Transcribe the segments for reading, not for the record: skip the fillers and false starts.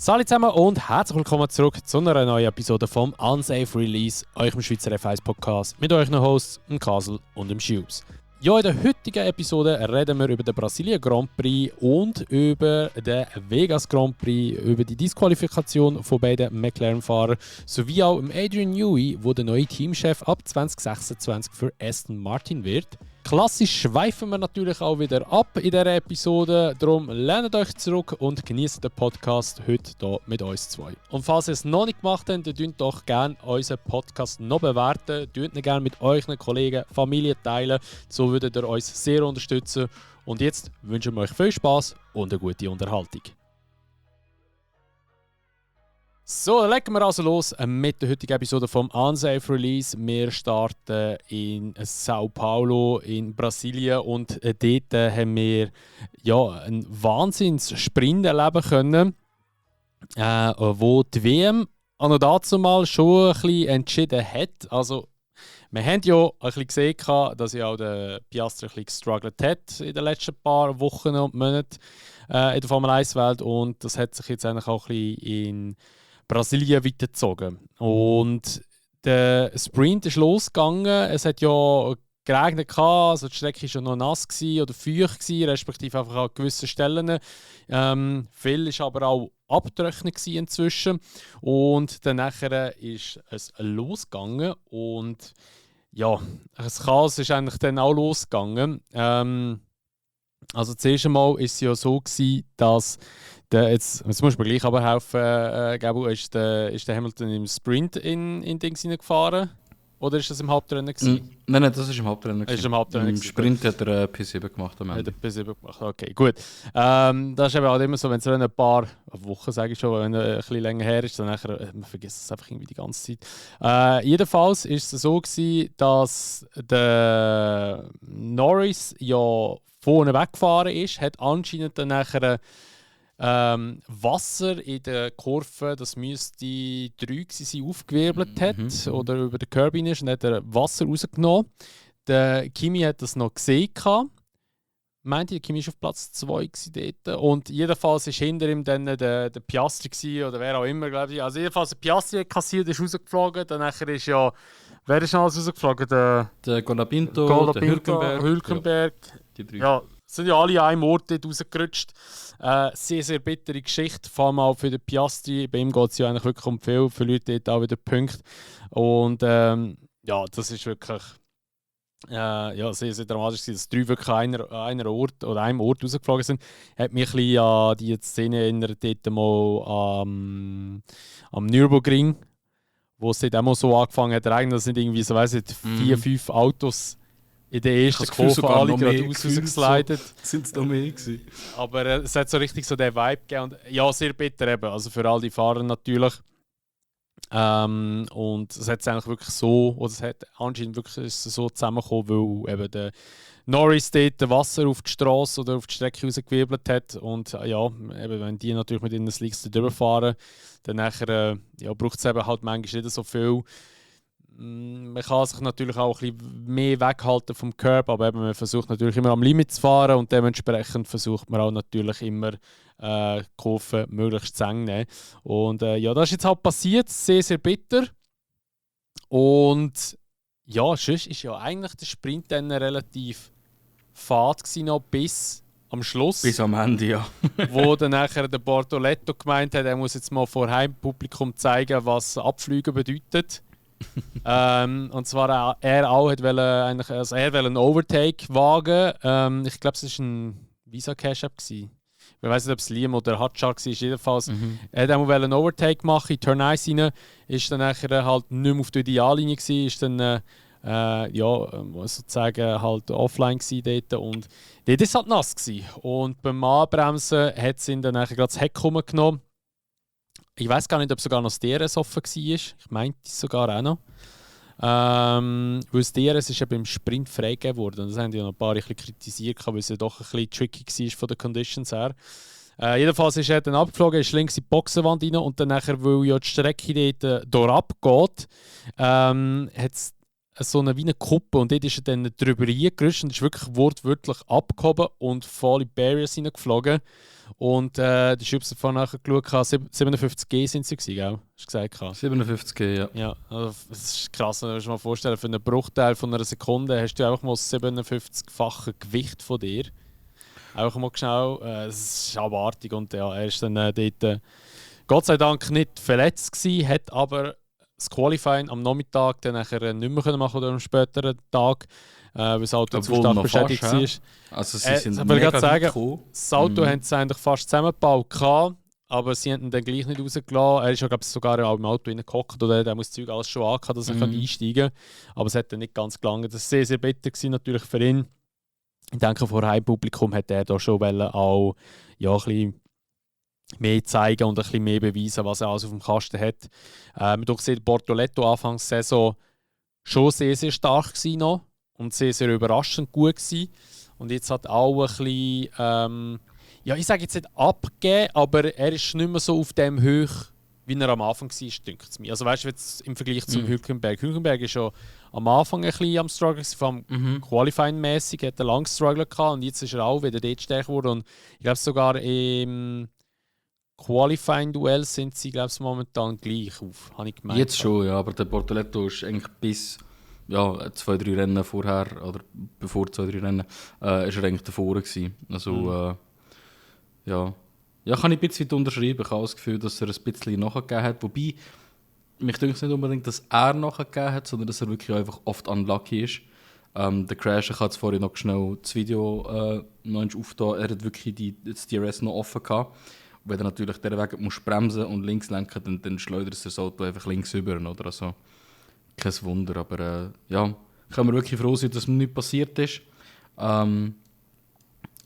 Salut zusammen und herzlich willkommen zurück zu einer neuen Episode vom Unsafe Release, eurem Schweizer F1-Podcast mit euren Hosts, dem Kasel und dem Schubs. Ja, in der heutigen Episode reden wir über den Brasilien Grand Prix und über den Vegas Grand Prix, über die Disqualifikation von beiden McLaren-Fahrern sowie auch Adrian Newey, der der neue Teamchef ab 2026 für Aston Martin wird. Klassisch schweifen wir natürlich auch wieder ab in dieser Episode, darum lehnt euch zurück und genießt den Podcast heute hier mit uns zwei. Und falls ihr es noch nicht gemacht habt, dann teilt doch gerne unseren Podcast noch bewerten, teilt ihn gerne mit euren Kollegen, Familie teilen, so würdet ihr uns sehr unterstützen. Und jetzt wünschen wir euch viel Spaß und eine gute Unterhaltung. So, dann legen wir also los mit der heutigen Episode vom Unsafe Release. Wir starten in Sao Paulo in Brasilien und dort haben wir einen Wahnsinns-Sprint erleben können, wo die WM an und dazu mal schon ein bisschen entschieden hat. Also, wir haben ja ein bisschen gesehen, dass ja auch der Piastri ein bisschen gestruggelt hat in den letzten paar Wochen und Monaten in der Formel 1-Welt und das hat sich jetzt eigentlich auch ein bisschen in Brasilien weitergezogen. Und der Sprint ist losgegangen. Es hat ja geregnet, also die Strecke war ja noch nass oder feucht, respektive einfach an gewissen Stellen. Viel war aber auch abgetrocknet inzwischen. Und dann nachher ist es losgegangen. Und ja, das Chaos ist eigentlich dann auch losgegangen. Also zuerst einmal war es ja so, dass jetzt muss mir gleich aber helfen, Gabu, ist der Hamilton im Sprint in Dings hineingefahren? Oder ist das im Hauptrennen gewesen? Nein, das ist im Hauptrennen. Im Sprint hat er P7 gemacht am Ende. Hat er P7 gemacht, okay, gut. Das ist eben halt immer so, wenn es ein paar Wochen, sage ich schon, wenn es ein bisschen länger her ist, dann nachher, man vergisst es einfach irgendwie die ganze Zeit. Jedenfalls war es so gewesen, dass der Norris ja vorne weggefahren ist, hat anscheinend dann nachher Wasser in der Kurve, das müsste 3 sein, aufgewirbelt hat oder über den Curb ist und hat er Wasser rausgenommen. Der Kimi hat das noch gesehen. Meinte, der Kimi war auf Platz 2 dort. Und jedenfalls war hinter ihm dann der Piastri oder wer auch immer, glaube ich. Also jedenfalls der Piastri hat kassiert, ist rausgeflogen. Dann nachher ist ja, wer ist noch alles rausgeflogen? Der Colapinto, der Hülkenberg. Ja, die 3. Ja, sind ja alle an einem Ort dort rausgerutscht. Sehr, sehr bittere Geschichte, vor allem auch für den Piastri. Bei ihm geht es ja eigentlich wirklich um viel, für Leute dort auch wieder Punkte. Und das ist wirklich sehr, sehr dramatisch, dass 3 wirklich an einem Ort rausgeflogen sind. Hat mich ein bisschen an die Szene erinnert, dort mal am Nürburgring, wo es dort auch mal so angefangen hat, dass sind irgendwie so, 4, 5 Autos in der ersten Kurve alle geradeaus rausgeslidet. Sind es noch mehr gewesen? Aber es hat so richtig so den Vibe gegeben. Und, ja, sehr bitter eben. Also für all die Fahrer natürlich. Und es hat eigentlich wirklich so, oder es hat anscheinend wirklich so zusammengekommen, weil eben der Norris dort Wasser auf die Straße oder auf die Strecke rausgewirbelt hat. Und ja, eben, wenn die natürlich mit ihren Slicks drüber fahren, dann nachher, braucht es eben halt manchmal nicht so viel. Man kann sich natürlich auch ein bisschen mehr weghalten vom Curb, aber eben, man versucht natürlich immer am Limit zu fahren und dementsprechend versucht man auch natürlich immer die Kurve möglichst zu eng nehmen. Und das ist jetzt halt passiert, sehr, sehr bitter. Und ja, sonst ist ja eigentlich der Sprint dann relativ fad gewesen, noch bis am Schluss. Bis am Ende, ja. Wo dann nachher der Bortoletto gemeint hat, er muss jetzt mal vor Heimpublikum zeigen, was Abflügen bedeutet. Und zwar er auch wollte einen Overtake wagen. Ich glaube, es war ein Visa Cash App. Ich weiß nicht, ob es Liam oder Hatschar war. Jedenfalls er wollte einen Overtake machen in Turn 1 rein. Ist dann nachher halt nicht mehr auf der Ideallinie gewesen, ist dann sozusagen halt offline gewesen dort. Und dort war es halt nass gewesen. Und beim Anbremsen hat es ihn dann nachher gerade das Heck genommen. Ich weiß gar nicht, ob sogar noch das DRS offen war. Ich meinte es sogar auch noch. Weil das DRS ist ja beim Sprint freigegeben worden. Das haben die noch ein paar ein bisschen kritisiert, weil es ja doch ein bisschen tricky war von den Conditions her. Jedenfalls ist er dann abgeflogen, ist links in die Boxenwand rein und dann nachher, weil ja die Strecke dort durchabgeht, hat es so eine wie eine Kuppe und dort ist er dann drüber reingerutscht und ist wirklich wortwörtlich abgehoben und voll in die Barriers reingeflogen. Und die Schütze vorher nachher geschaut, 57G sind sie, gell? Hast du gesagt? 57G, ja. Ja, also das ist krass, wenn du dir mal vorstellen, für einen Bruchteil von einer Sekunde hast du einfach mal das 57-fache Gewicht von dir. Einfach mal schnell, das ist abartig und ja, er ist dann dort Gott sei Dank nicht verletzt gewesen, hat aber das Qualifying am Nachmittag dann nachher nicht mehr machen oder am späteren Tag, weil das Auto zu stark beschädigt war. Also sie sind mega sagen, das Auto haben sie eigentlich fast zusammengebaut, aber sie haben ihn dann gleich nicht rausgelassen. Er ist ja, glaube ich, sogar auch im Auto reingehockt oder der muss das Zeug alles schon angehabt, dass er einsteigen kann. Aber es hat dann nicht ganz gelangt. Das war sehr, sehr bitter gewesen, natürlich für ihn. Ich denke, vor Heimpublikum hat er da schon auch ja, ein bisschen mehr zeigen und ein bisschen mehr beweisen, was er alles auf dem Kasten hat. Man hat gesehen, Bortoleto Anfangs der Saison schon sehr, sehr stark gewesen noch und sehr, sehr überraschend gut gewesen. Und jetzt hat auch ein bisschen, ja, ich sage jetzt nicht abgegeben, aber er ist nicht mehr so auf dem Höch, wie er am Anfang war, denkt es mir. Also weißt du, jetzt im Vergleich zum Hülkenberg. Hülkenberg ist schon am Anfang ein bisschen am Struggle, vor allem Qualifying-mässig, hat er lange Struggle gehabt und jetzt ist er auch wieder dort stärker geworden. Und ich glaube sogar im Qualifying-Duell sind sie, glaube ich, momentan gleich auf, habe ich gemeint. Jetzt schon, ja, aber der Bortoleto ist eigentlich bis 2-3 Rennen vorher, oder bevor 2-3 Rennen, ist er eigentlich davor gewesen. Also, ja, kann ich ein bisschen unterschreiben. Ich habe das Gefühl, dass er ein bisschen nachgegeben hat. Wobei, mich denke es nicht unbedingt, dass er nachgegeben hat, sondern dass er wirklich einfach oft unlucky ist. Der Crash, ich habe jetzt vorhin noch schnell das Video noch aufgetan, er hat wirklich das DRS noch offen gehabt. Und wenn er natürlich diesen Weg muss bremsen und links lenken, dann schleudert er das Auto einfach links über. Oder? Also, kein Wunder, aber ja, können wir wirklich froh sein, dass mir nichts passiert ist.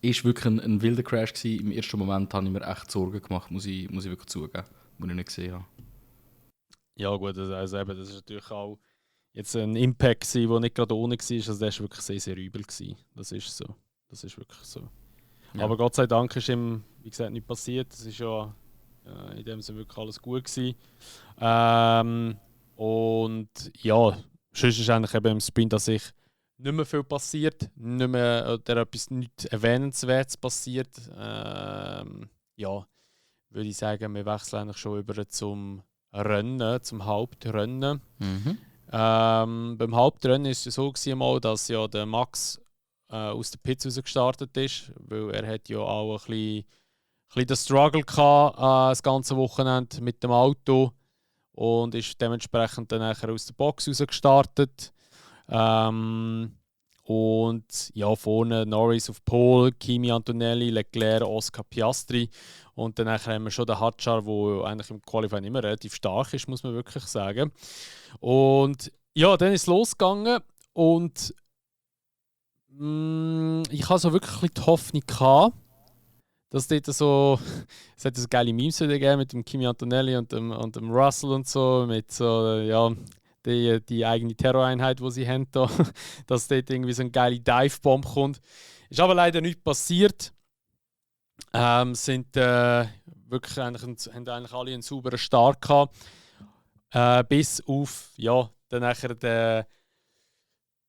Ist wirklich ein wilder Crash gewesen. Im ersten Moment habe ich mir echt Sorgen gemacht, muss ich wirklich zugeben, was ich nicht gesehen habe. Ja gut, also eben, das ist natürlich auch jetzt ein Impact gewesen, der nicht gerade ohne war. Also der war wirklich sehr, sehr übel gewesen. Das ist so. Das ist wirklich so. Ja. Aber Gott sei Dank ist ihm, wie gesagt, nichts passiert. Es ist ja in dem Sinne wirklich alles gut gewesen. Und ja, sonst ist eigentlich eben im Sprint an sich nicht mehr viel passiert, nicht mehr oder etwas nicht Erwähnenswertes passiert. Ja, würde ich sagen, wir wechseln eigentlich schon über zum Rennen, zum Hauptrennen. Beim Hauptrennen war es so gewesen, dass ja der Max aus der Pits raus gestartet ist, weil er hat ja auch ein bisschen den Struggle gehabt, das ganze Wochenende mit dem Auto und ist dementsprechend dann nachher aus der Box raus gestartet. Und ja, vorne Norris auf Pole, Kimi Antonelli, Leclerc, Oscar Piastri. Und dann haben wir schon den Hadjar, der eigentlich im Qualifying immer relativ stark ist, muss man wirklich sagen. Und ja, dann ist es losgegangen und ich hatte so wirklich ein bisschen die Hoffnung gehabt, dass dort so, es hat so geile Memes gegeben mit dem Kimi Antonelli und dem Russell und so, mit so, ja, die eigene Terroreinheit, die sie haben, da, dass dort irgendwie so eine geile Dive-Bomb kommt. Ist aber leider nichts passiert. Sind wirklich haben eigentlich alle einen sauberen Start gehabt. Bis auf, ja, dann nachher der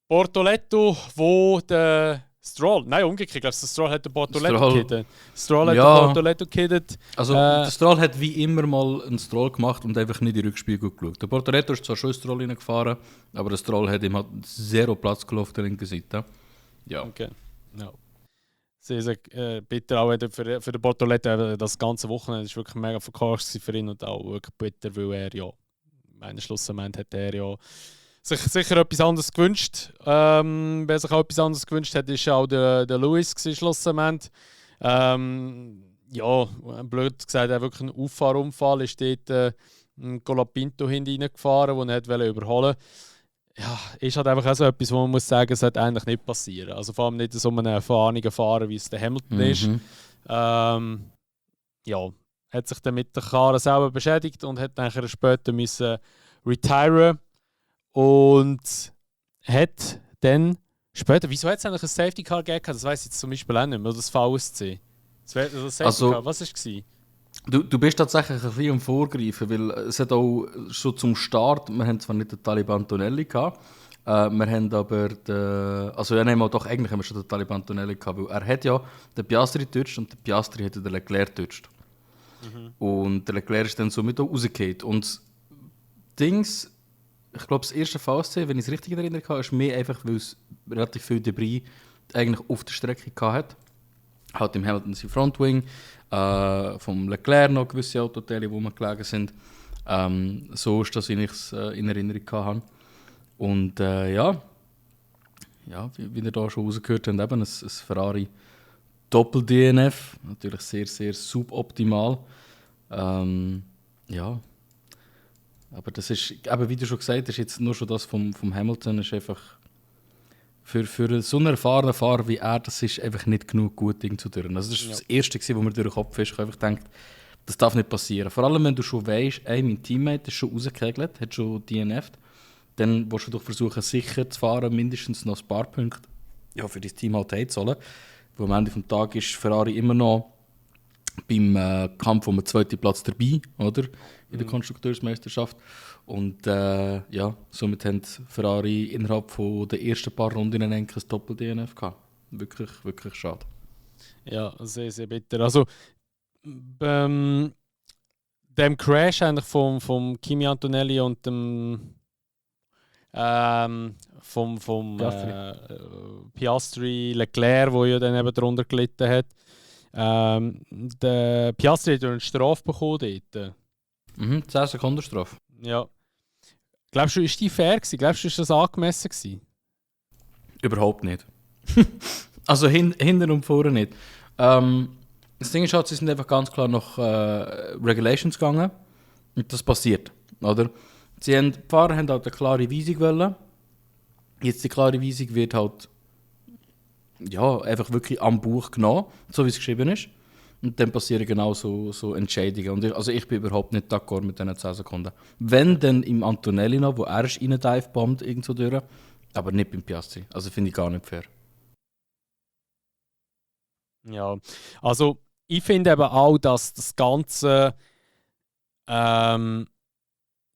Bortoleto, wo der Stroll, nein, umgekehrt, ich glaube, der Stroll hat den Bortoleto gekittet. Stroll hat den Bortoleto gekittet. Also, der Stroll hat wie immer mal einen Stroll gemacht und einfach nicht in den Rückspiegel geschaut. Der Bortoleto ist zwar schon in den Stroll reingefahren, aber der Stroll hat ihm halt zero Platz gelaufen auf der linken Seite. Ja. Okay. No. Sehr, sehr bitter auch für den Bortoleto. Das ganze Wochenende ist wirklich mega verkauft für ihn und auch wirklich bitter, weil er ja, meinen Schlussendlich hat er ja sich sicher etwas anderes gewünscht. Wer sich auch etwas anderes gewünscht hat, ist auch der Lewis schlussendlich. Ja, blöd gesagt, er wirklich ein Auffahrunfall. Ist dort ein Colapinto hineingefahren, den er überholen wollte. Ja, ist halt einfach auch so etwas, wo man muss sagen, es sollte eigentlich nicht passieren. Also vor allem nicht so einen erfahrenen Fahrer, wie es der Hamilton ist. Ja, hat sich dann mit der Karre selber beschädigt und hat nachher später müssen retiren. Und hat dann später, wieso hat es eigentlich ein Safety Car gegeben? Das weiss ich jetzt zum Beispiel auch nicht mehr, oder das VSC. Das Safety Car, was war es? Du bist tatsächlich ein bisschen am Vorgreifen, weil es hat auch schon zum Start, wir haben zwar nicht den Talib Antonelli gehabt, Wir haben aber doch eigentlich haben wir schon den Taliban Antonelli gehabt, weil er hat ja den Piastri getutscht und der Piastri hat den Leclerc getutscht. Und der Leclerc ist dann somit auch rausgefallen. Und Dings, ich glaube, das erste VSC, wenn ich es richtig erinnere, ist mehr einfach, weil es relativ viel Debris eigentlich auf der Strecke hatte. Halt im Hamilton sein Frontwing, vom Leclerc noch gewisse Autoteile, die wir gelegen sind. So ist das, wie ich es in Erinnerung hatte. Und wie ihr da schon rausgehört habt, eben ein Ferrari Doppel-DNF, natürlich sehr, sehr suboptimal. Aber das ist, eben wie du schon gesagt hast, jetzt nur schon das vom Hamilton ist einfach für so einen erfahrenen Fahrer wie er, das ist einfach nicht genug gut Ding zu tun. Also das war das Erste, was mir durch den Kopf ist. Ich habe einfach gedacht, das darf nicht passieren. Vor allem, wenn du schon weißt, mein Teammate ist schon rausgekegelt, hat schon DNF'd, dann willst du doch versuchen, sicher zu fahren, mindestens noch ein paar Punkte für dein Team halt einzahlen. Weil am Ende des Tages ist Ferrari immer noch beim Kampf um den zweiten Platz dabei, oder? In der Konstrukteursmeisterschaft. Und somit haben Ferrari innerhalb von der ersten paar Runden ein Doppel-DNF gehabt. Wirklich, wirklich schade. Ja, sehr, sehr bitter. Also, dem Crash eigentlich vom Kimi Antonelli und dem vom Piastri Leclerc, der ja dann eben darunter gelitten hat. Der Piastri hat eine Strafe bekommen dort. 10 Sekunden Strafe. Ja. Glaubst du, ist die fair gewesen? Glaubst du, ist das angemessen gewesen? Überhaupt nicht. Also hinten und vorne nicht. Das Ding ist halt, sie sind einfach ganz klar nach Regulations gegangen. Und das passiert, oder? Die Fahrer haben halt eine klare Weisung wollen. Jetzt die klare Weisung wird halt einfach wirklich am Buch genommen, so wie es geschrieben ist. Und dann passieren genau so Entscheidungen. Und ich bin überhaupt nicht d'accord mit diesen 10 Sekunden. Wenn, dann im Antonelli noch, wo er ist rein-divebombt irgendwo durch, aber nicht beim Piastri. Also finde ich gar nicht fair. Ja, also ich finde eben auch, dass das Ganze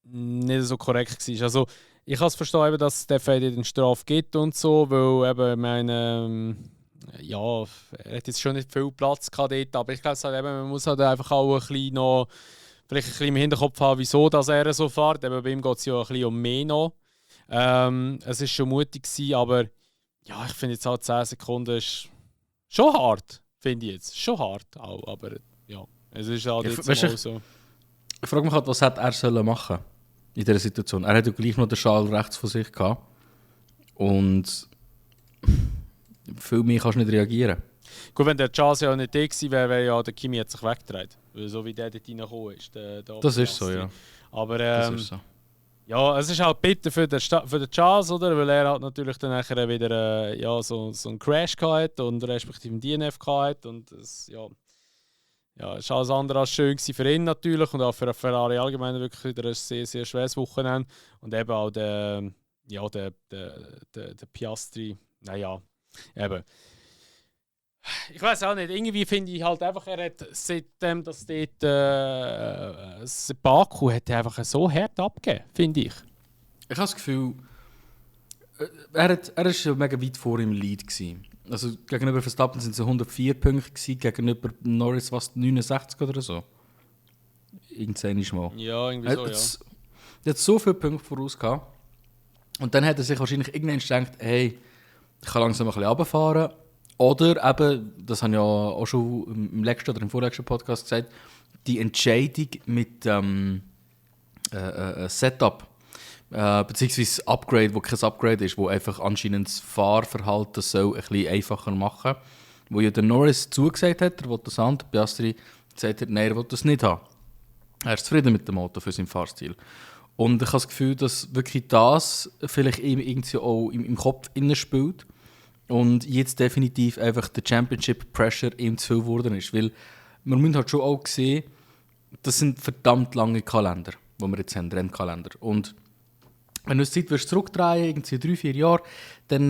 nicht so korrekt war. Also ich kann es verstehen, dass es der eine Strafe gibt und so, weil eben, ich meine, er hat jetzt schon nicht viel Platz gehabt dort, aber ich glaube, halt man muss halt einfach auch vielleicht ein bisschen im Hinterkopf haben, wieso dass er so fährt. Eben, bei ihm geht es ja ein bisschen um mehr noch. Es war schon mutig gewesen, aber ja, ich finde jetzt halt 10 Sekunden ist schon hart, finde ich jetzt. Schon hart auch, aber ja, es ist halt jetzt mal so. Ich frage mich halt, was hätte er machen sollen in dieser Situation? Er hat ja gleich noch den Schal rechts von sich gehabt. Und viel mehr kannst du nicht reagieren. Gut, wenn der Charles ja nicht da gewesen wäre, wäre ja der Kimi hat sich weggedreht. So wie der dort reingekommen ist. Das ist so, ja. Aber das ist so. Ja, es ist halt bitter für den Charles, oder? Weil er halt natürlich dann nachher wieder so einen Crash gehabt und respektive einen DNF gehabt. Und es ist alles andere als schön für ihn natürlich und auch für Ferrari allgemein wirklich wieder ein sehr, sehr schweres Wochenende. Und eben auch der Piastri, eben. Ich weiß auch nicht, irgendwie finde ich halt einfach, er hat seitdem, dass dort Baku hat er einfach so hart abgegeben, finde ich. Ich habe das Gefühl, er ist ja mega weit vor im Lead gewesen. Also gegenüber Verstappen sind es 104 Punkte gewesen, gegenüber Norris was 69 oder so. Irgendwann ist mal. Ja, irgendwie so, ja. Er hat so viele Punkte voraus gehabt. Und dann hat er sich wahrscheinlich irgendwann gedacht, hey, ich kann langsam ein bisschen runterfahren. Oder eben, das habe ich ja auch schon im letzten oder im vorletzten Podcast gesagt, die Entscheidung mit Setup, beziehungsweise Upgrade, wo kein Upgrade ist, wo einfach anscheinend das Fahrverhalten soll ein bisschen einfacher machen. Wo ja der Norris zugesagt hat, er will das haben, der Piastri gesagt hat, nein, er will das nicht haben. Er ist zufrieden mit dem Auto für seinen Fahrstil. Und ich habe das Gefühl, dass wirklich das vielleicht ihm irgendwie auch im Kopf innen spielt. Und jetzt definitiv einfach der Championship Pressure ihm zu viel geworden ist. Weil man muss halt schon auch sehen, das sind verdammt lange Kalender, die wir jetzt haben, Rennkalender. Und wenn du die Zeit zurückdrehen irgendwie 3-4 Jahre, dann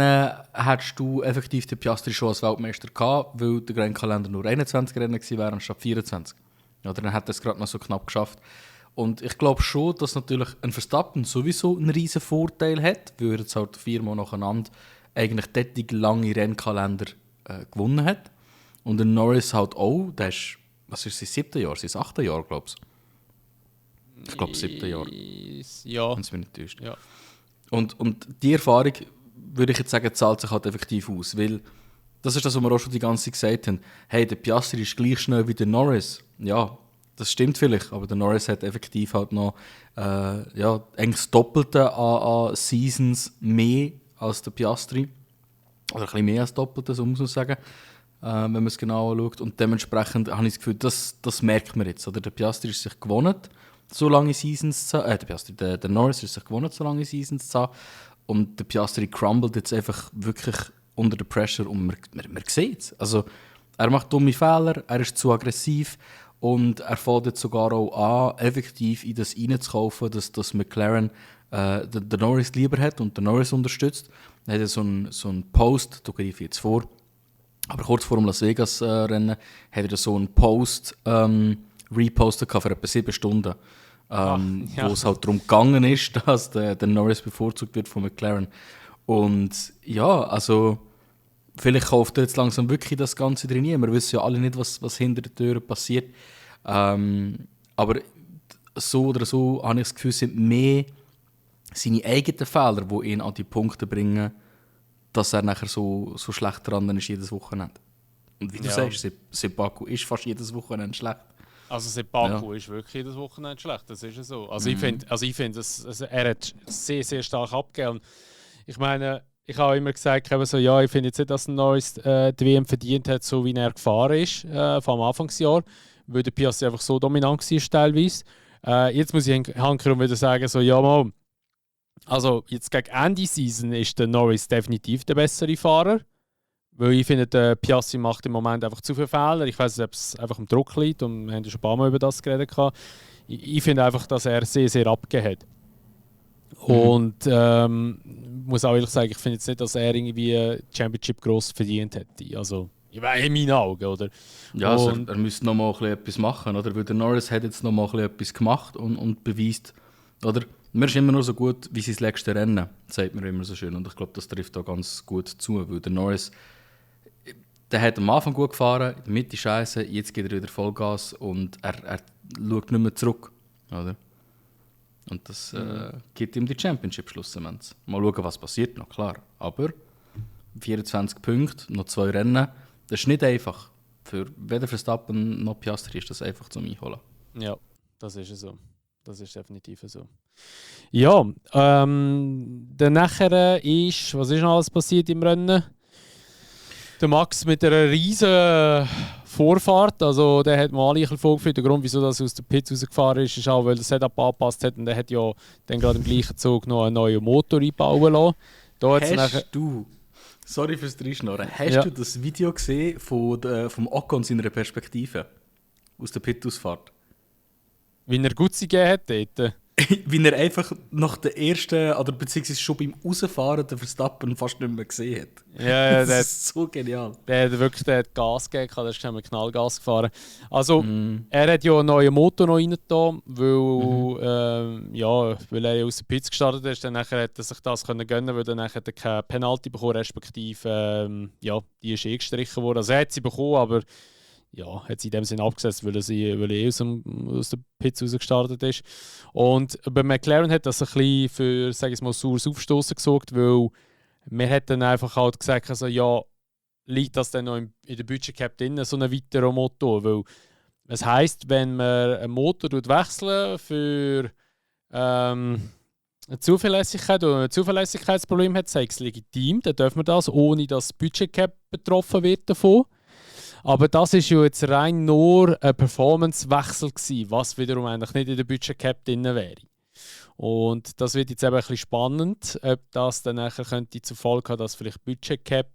hättest du effektiv den Piastri schon als Weltmeister gehabt, weil der Rennkalender nur 21 Rennen gewesen wäre anstatt 24. Oder dann hätte er es gerade noch so knapp geschafft. Und ich glaube schon, dass natürlich ein Verstappen sowieso einen riesen Vorteil hat, weil er jetzt halt 4-mal nacheinander eigentlich dort lange Rennkalender gewonnen hat. Und der Norris halt auch, der ist, was ist sein 7. Jahr, sein 8. Jahr, glaube ich. Ich glaube 7. Jahr. Ja. Wenn es mich nicht täuscht. Ja. Und die Erfahrung, würde ich jetzt sagen, zahlt sich halt effektiv aus. Weil das ist das, was wir auch schon die ganze Zeit gesagt haben. Hey, der Piastri ist gleich schnell wie der Norris. Ja, das stimmt vielleicht, aber der Norris hat effektiv halt noch eigentlich das Doppelte an Seasons mehr als der Piastri. Oder ein bisschen mehr als das Doppelte, so muss man sagen, wenn man es genau anschaut. Und dementsprechend habe ich das Gefühl, das merkt man jetzt. Oder? Der Piastri ist sich gewohnt, so lange Seasons zu haben. Der Norris ist sich gewohnt, so lange Seasons zu haben. Und der Piastri crumbled jetzt einfach wirklich unter der Pressure und man sieht es. Also, er macht dumme Fehler, er ist zu aggressiv und er fängt jetzt sogar auch an, effektiv in das reinzukaufen, dass McLaren den Norris lieber hat und den Norris unterstützt. Er hat so einen Post, da greife ich jetzt vor, aber kurz vor dem Las Vegas-Rennen hat er so einen Post repostet für etwa 7 Stunden. Wo es halt darum gegangen ist, dass der Norris bevorzugt wird von McLaren. Und ja, also vielleicht kauft er jetzt langsam wirklich das Ganze drin. Wir wissen ja alle nicht, was hinter der Tür passiert. Aber so oder so habe ich das Gefühl, sind mehr seine eigenen Fehler, die ihn an die Punkte bringen, dass er nachher so schlecht dran ist jedes Wochenende. Und wie du sagst, seit Baku ist fast jedes Wochenende schlecht. Also seit Baku ist wirklich jedes Wochenende schlecht, das ist ja so. Also ich finde, er hat sehr, sehr stark abgegeben. Ich meine, ich habe immer gesagt, ich finde jetzt nicht, dass ein Norris die WM verdient hat, so wie er gefahren ist vom Anfangsjahr, weil der Piastri einfach so dominant war teilweise. Jetzt muss ich hankerum wieder sagen, also jetzt gegen Ende Season ist der Norris definitiv der bessere Fahrer. Weil ich finde, der Piastri macht im Moment einfach zu viele Fehler. Ich weiß nicht, ob es einfach am Druck liegt und wir haben ja schon ein paar Mal über das geredet. Ich finde einfach, dass er sehr, sehr abgegeben hat. Und muss auch ehrlich sagen, ich finde jetzt nicht, dass er irgendwie Championship gross verdient hätte. Also in meinen Augen, oder? Ja, also er müsste noch mal etwas machen, oder? Weil der Norris hat jetzt noch mal etwas gemacht und beweist, oder? Man ist immer noch so gut wie sein letztes Rennen, sagt man immer so schön. Und ich glaube, das trifft auch ganz gut zu, weil der Norris, der hat am Anfang gut gefahren, in der Mitte scheiße, jetzt geht er wieder Vollgas und er schaut nicht mehr zurück, oder? Und das gibt ihm die Championship schlussendlich. Mal schauen, was passiert noch, klar. Aber 24 Punkte, noch 2 Rennen, das ist nicht einfach. Für weder Verstappen noch Piastri ist das einfach zum Einholen. Ja, das ist so. Das ist definitiv so. Ja, dann nachher was ist noch alles passiert im Rennen? Der Max mit einer riesen Vorfahrt, also der hat mal alle vorgeführt. Der Grund, wieso er aus der Pits rausgefahren ist, ist auch, weil das Setup angepasst hat und er hat ja dann gerade im gleichen Zug noch einen neuen Motor einbauen lassen. Sorry fürs Reinschnurren, hast du das Video gesehen vom Ocon seiner Perspektive? Aus der Pit-Ausfahrt? Wie er Gutzi gegeben hat dort. Wie er einfach nach der ersten, oder beziehungsweise schon beim Rausfahren den Verstappen fast nicht mehr gesehen hat. Ja, das ist so genial. Der hat wirklich Gas gegeben, der ist mit Knallgas gefahren. Also, er hat ja einen neuen Motor noch reingetan, weil er aus der Pits gestartet ist. Dann nachher hat er sich das gönnen können, weil dann nachher hat er keine Penalty bekommen, respektive, die ist gestrichen worden. Also, er hat sie bekommen, aber hat sie in dem Sinne abgesetzt, weil er aus der Pits rausgestartet ist. Und bei McLaren hat das ein bisschen für, sage ich mal, saures Aufstoßen gesorgt, weil wir hätten einfach halt gesagt, liegt das dann noch in der Budget-Cap drin, so ein weiterer Motor? Weil es heisst, wenn man einen Motor wechseln für eine Zuverlässigkeit oder ein Zuverlässigkeitsproblem hat, sei es legitim, dann dürfen wir das, ohne dass das Budget-Cap betroffen wird davon. Aber das ist ja jetzt rein nur ein Performance-Wechsel gewesen, was wiederum eigentlich nicht in der Budget-Cap drin wäre. Und das wird jetzt eben ein bisschen spannend, ob das dann nachher könnte zur Folge haben, dass vielleicht Budget-Cap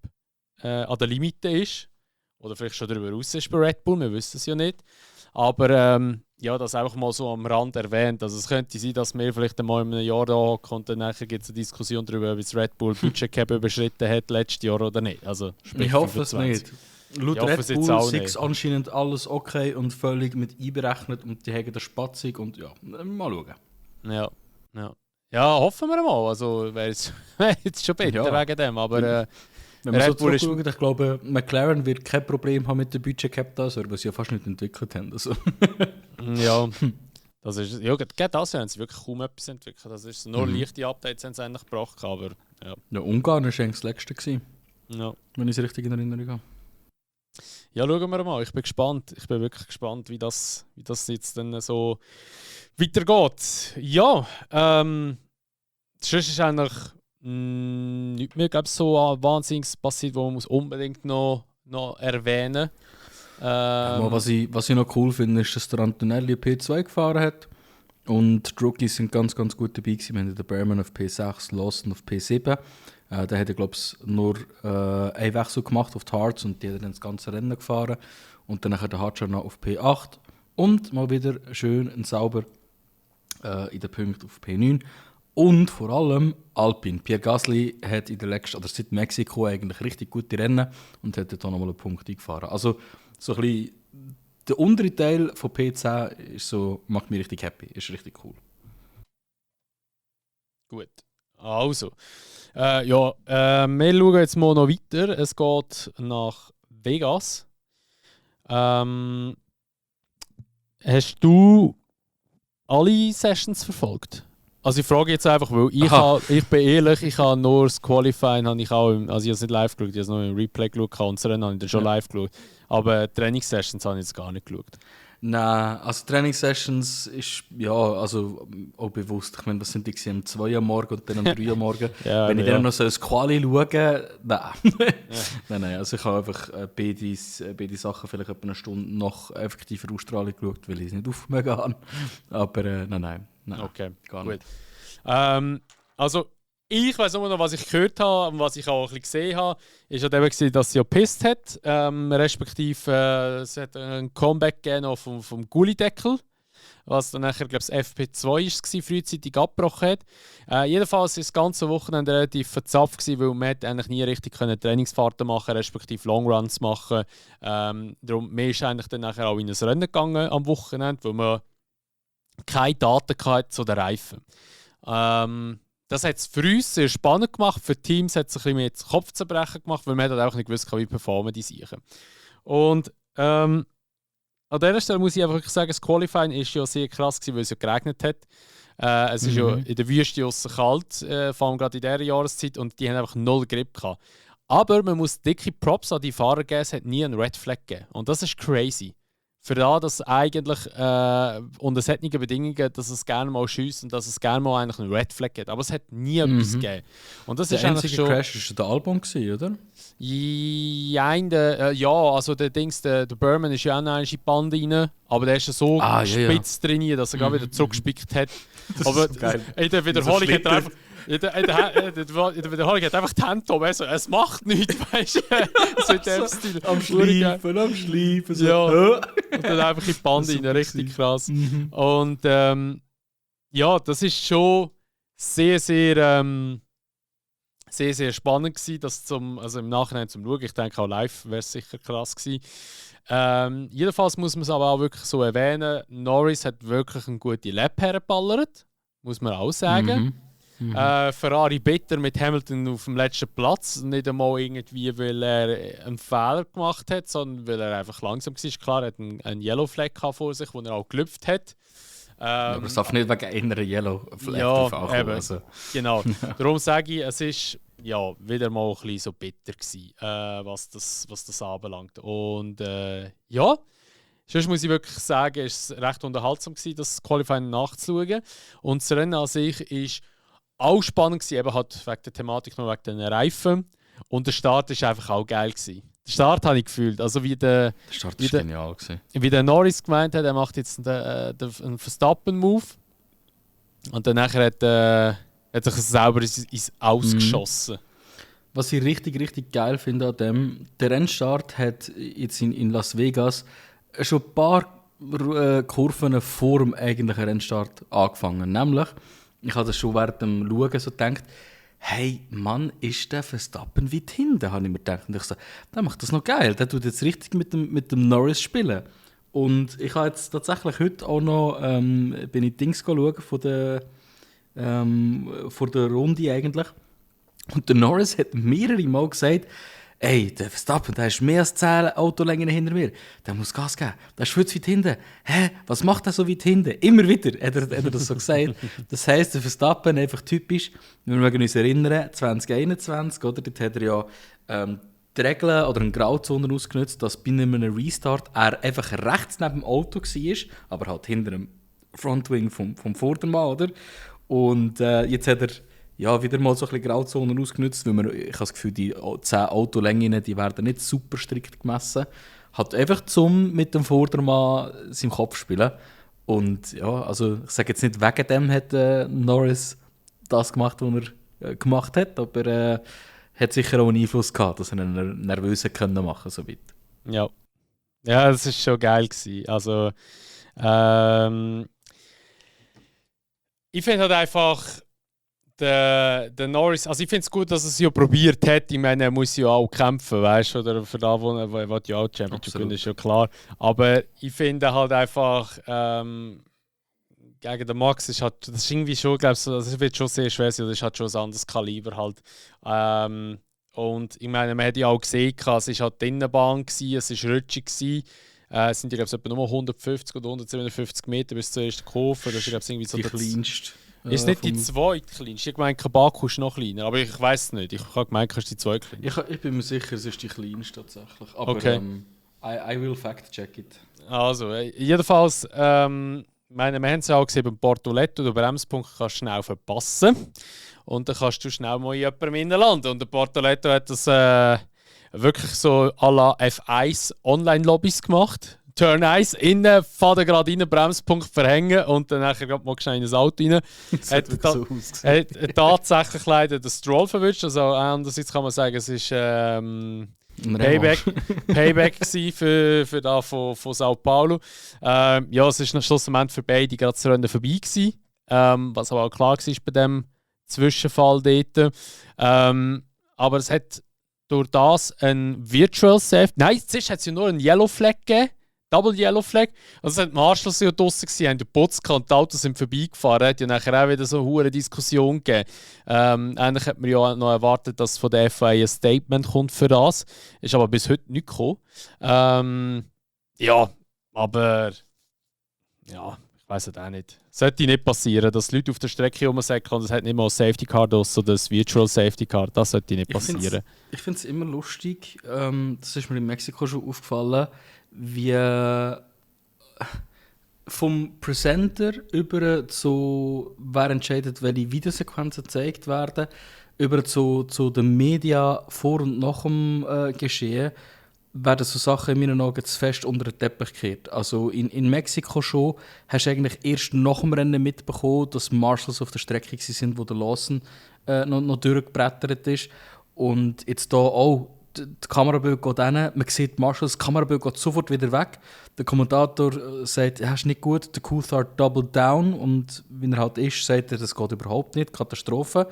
an der Limite ist. Oder vielleicht schon darüber raus ist bei Red Bull, wir wissen es ja nicht. Aber das einfach mal so am Rand erwähnt. Also es könnte sein, dass wir vielleicht einmal in einem Jahr da hocken und dann nachher gibt es eine Diskussion darüber, ob das Red Bull Budget Cap überschritten hat letztes Jahr oder nicht. Also ich hoffe es nicht. Laut Ich hoffe Red es jetzt Bull auch ist nicht. anscheinend alles okay und völlig mit einberechnet und die haben das spatzig und ja, mal schauen. Ja, ja. Ja, hoffen wir mal. Also wäre jetzt schon bitter Ja. wegen dem, aber Wenn wir so Red Bull ist- zurückschauen, ich glaube, McLaren wird kein Problem haben mit dem Budget Cap da, weil sie ja fast nicht entwickelt haben. Also. ja, das ist, ja, gerade das haben sie wirklich kaum etwas entwickelt. Das ist nur leichte Updates haben sie eigentlich gebracht, aber ja. Ja, Ungarn war eigentlich das letzte, gewesen, Ja. wenn ich es richtig in Erinnerung habe. Ja, schauen wir mal. Ich bin gespannt. Ich bin wirklich gespannt, wie das jetzt dann so weitergeht. Ja, sonst ist eigentlich nichts mehr, glaube ich, so wahnsinnig passiert, wo man muss unbedingt noch erwähnen Aber was ich noch cool finde, ist, dass der Antonelli P2 gefahren hat. Und die Rookies sind ganz, ganz gut dabei gewesen. Wir haben den Berman auf P6, Lawson auf P7. Der hat, glaube ich, nur einen Wechsel gemacht auf die Hards und die hat dann das ganze Rennen gefahren. Und dann der Hardscher noch auf P8. Und mal wieder schön und sauber in den Punkten auf P9. Und vor allem Alpine. Pierre Gasly hat in der letzten, oder seit Mexiko eigentlich richtig gute Rennen und hat dort auch nochmal einen Punkt eingefahren. Also so ein bisschen der untere Teil von P10 ist so, macht mich richtig happy, ist richtig cool. Gut. Also, wir schauen jetzt mal noch weiter. Es geht nach Vegas. Hast du alle Sessions verfolgt? Also ich frage jetzt einfach, weil ich bin ehrlich, ich habe nur das Qualifying, also ich habe es nicht live geschaut, ich habe es nur im Replay geschaut und das Rennen habe ich dann schon live geschaut. Aber Trainingssessions habe ich jetzt gar nicht geschaut. Nein, also Trainingssessions ist, ja, also auch bewusst. Ich meine, was sind die gewesen? Um 2 Uhr morgen und dann um 3 Uhr morgen. Ja, wenn ich ja. dann noch so ein Quali schaue, nein. Nein, also ich habe einfach beide Sachen vielleicht etwa eine Stunde nach effektiver Ausstrahlung geschaut, weil ich es nicht aufmerken habe. Aber nein. Okay, gar gut. nicht. Also ich weiß nur noch, was ich gehört habe und was ich auch ein bisschen gesehen habe, ist halt eben, dass sie ja gepisst hat, respektive es hat ein Comeback gegeben vom Gullideckel, was dann nachher, glaube ich, das FP2 war, frühzeitig abgebrochen hat. Jedenfalls war das ganze Wochenende relativ verzapft, weil man eigentlich nie richtig Trainingsfahrten machen, respektive Longruns machen. Darum, man ist eigentlich dann nachher auch in ein Rennen gegangen am Wochenende, weil man keine Daten hatte zu den Reifen. Das hat es für uns sehr spannend gemacht. Für die Teams hat es ein bisschen mehr Kopfzerbrechen gemacht, weil man hat auch nicht gewusst, wie performen die sich. Und an dieser Stelle muss ich einfach sagen, das Qualifying war ja sehr krass, weil es ja geregnet hat. Es ist ja in der Wüste aussen kalt, vor allem gerade in dieser Jahreszeit, und die haben einfach null Grip gehabt. Aber man muss dicke Props an die Fahrer geben, es hat nie einen Red Flag gegeben. Und das ist crazy. Für das, dass eigentlich unter solchen Bedingungen, dass es gerne mal schiesst und dass es gerne mal eigentlich einen Red Flag gibt. Aber es hat nie etwas gegeben. Und das ist Der eigentlich einzige schon... Crash war der Albon, oder? Ja, also der Berman ist ja auch noch in die Bande rein, aber der ist ja so spitz trainiert, dass er gerade wieder zurückgespickt hat. Aber so geil. in der Wiederholung hat er einfach... In der Wiederholung hat einfach die Hände oben. Also, es macht nichts, weißt du? So in dem Stil. Am Schleifen. So. Ja. Und dann einfach in die Bande rein. Richtig krass. Und ja, das ist schon sehr, sehr, sehr, sehr spannend gewesen, das also im Nachhinein zum Schauen. Ich denke, auch live wäre es sicher krass gewesen. Jedenfalls muss man es aber auch wirklich so erwähnen, Norris hat wirklich eine gute Lap hergeballert, muss man auch sagen. Ferrari bitter mit Hamilton auf dem letzten Platz. Nicht einmal irgendwie, weil er einen Fehler gemacht hat, sondern weil er einfach langsam war. Klar, er hat einen Yellow Flag vor sich, den er auch gelüpft hat. Aber es darf nicht wegen einer Yellow Flag ja, drauf eben, also. Genau. Darum sage ich, es ist ja wieder mal ein bisschen so bitter gewesen, was das anbelangt. Und ja, sonst muss ich wirklich sagen, es war recht unterhaltsam gewesen, das Qualifying nachzuschauen. Und das Rennen an sich ist auch spannend gewesen, eben halt wegen der Thematik, noch wegen den Reifen. Und der Start war einfach auch geil gewesen. Den Start habe ich gefühlt. Also der Start war genial gewesen. Wie der Norris gemeint hat, er macht jetzt einen Verstappen-Move. Und dann nachher hat er sich selber ins Ausgeschossen. Was ich richtig, richtig geil finde an dem, der Rennstart hat jetzt in Las Vegas schon ein paar Kurven vor dem eigentlichen Rennstart angefangen. Nämlich, ich habe das schon während dem Schauen so gedacht, hey, Mann, ist der Verstappen weit hinten, habe ich mir gedacht. Und ich so, der macht das noch geil, der tut jetzt richtig mit dem Norris spielen. Und ich habe jetzt tatsächlich heute auch noch, bin ich Dings schauen von der Runde eigentlich. Und der Norris hat mehrere Mal gesagt, ey, der Verstappen, der ist mehr als 10 Autolängen hinter mir. Der muss Gas geben. Der ist viel zu weit hinten. Hä? Was macht er so weit hinten? Immer wieder hat er das so gesagt. Das heisst, der Verstappen einfach typisch, wir mögen uns erinnern, 2021, oder? Dort hat er ja die Regeln oder eine Grauzone ausgenutzt, dass bei einem Restart er einfach rechts neben dem Auto war, aber halt hinter dem Frontwing vom Vordermann, oder? Und jetzt hat er ja, wieder mal so ein bisschen Grauzonen ausgenutzt, weil ich habe das Gefühl, die 10 Autolängen, die werden nicht super strikt gemessen. Hat einfach mit dem Vordermann seinem Kopf spielen. Und ja, also ich sage jetzt nicht, wegen dem hat Norris das gemacht, was er gemacht hat, aber hat sicher auch einen Einfluss gehabt, dass er einen nervösen können machen so weit. Ja. Ja, das war schon geil gewesen. Also, ich finde halt einfach, der Norris, also ich finde es gut, dass er es ja probiert hat. Ich meine, er muss ja auch kämpfen, weißt du, oder für da, wo er will ja auch Championship gewinnen, ist ja klar. Aber ich finde halt einfach, gegen den Max ist halt, das ist irgendwie schon, glaube ich, das wird schon sehr schwer sein, das ist halt schon ein anderes Kaliber halt. Und ich meine, man hat ja auch gesehen, es war halt die Innenbahn, es war rutschig. Es sind ja, glaube ich, etwa nur 150 oder 157 Meter bis zur ersten Kurve. Das ist, glaube ich, irgendwie so die kleinste. Ist nicht die zweitkleinste? Ich meine, Baku ist noch kleiner, aber ich weiß es nicht. Ich habe gemeint, es ist die zweitkleinste. Ich bin mir sicher, es ist die kleinste tatsächlich. Aber okay. I will fact-check it. Also, jedenfalls, wir haben es ja auch gesehen, beim Portoletto, den Bremspunkt kannst du schnell verpassen. Und dann kannst du schnell mal in jemandem landen. Und der Portoletto hat das wirklich so à la F1 Online-Lobbys gemacht. Turn 1, innen, faden gerade rein, Bremspunkt verhängen und dann nachher mal schnell in das Auto rein. Hat tatsächlich leider den Stroll verwünscht. Also andererseits kann man sagen, es ist Payback für da von Sao Paulo. Ja, es ist schlussendlich für beide gerade das Rennen vorbei gewesen. Was aber auch klar war bei dem Zwischenfall dort. Aber es hat durch das ein Virtual Safety. Nein, zuerst hat es ja nur einen Yellow Flag gegeben. Double Yellow Flag. Also es hat Marshall ja draussen gewesen, haben den Putz gehabt, die Autos sind vorbeigefahren. Hat ja nachher auch wieder so eine hohe Diskussion gegeben. Eigentlich hat man ja noch erwartet, dass von der FIA ein Statement kommt für das. Ist aber bis heute nicht gekommen. Ja, aber ja, ich weiss es auch nicht. Sollte nicht passieren, dass Leute auf der Strecke rumsäckeln und es hat nicht mal ein Safety Car draus oder das Virtual Safety Car. Das sollte nicht passieren. Ich finde es immer lustig, das ist mir in Mexiko schon aufgefallen, wie vom Presenter über zu, wer entscheidet, welche Videosequenzen gezeigt werden, über zu den Medien vor und nach dem Geschehen, werden so Sachen in meinen Augen zu fest unter den Teppich gekehrt. Also in Mexiko schon hast du eigentlich erst nach dem Rennen mitbekommen, dass Marshalls auf der Strecke waren, wo der Lawson noch durchgebrettert ist. Und jetzt hier auch, die Kamerabild geht hin, man sieht Marshalls, das Kamerabild geht sofort wieder weg. Der Kommentator sagt, ja, ist nicht gut, der Coulthard doubled down. Und wie er halt ist, sagt er, das geht überhaupt nicht, Katastrophe.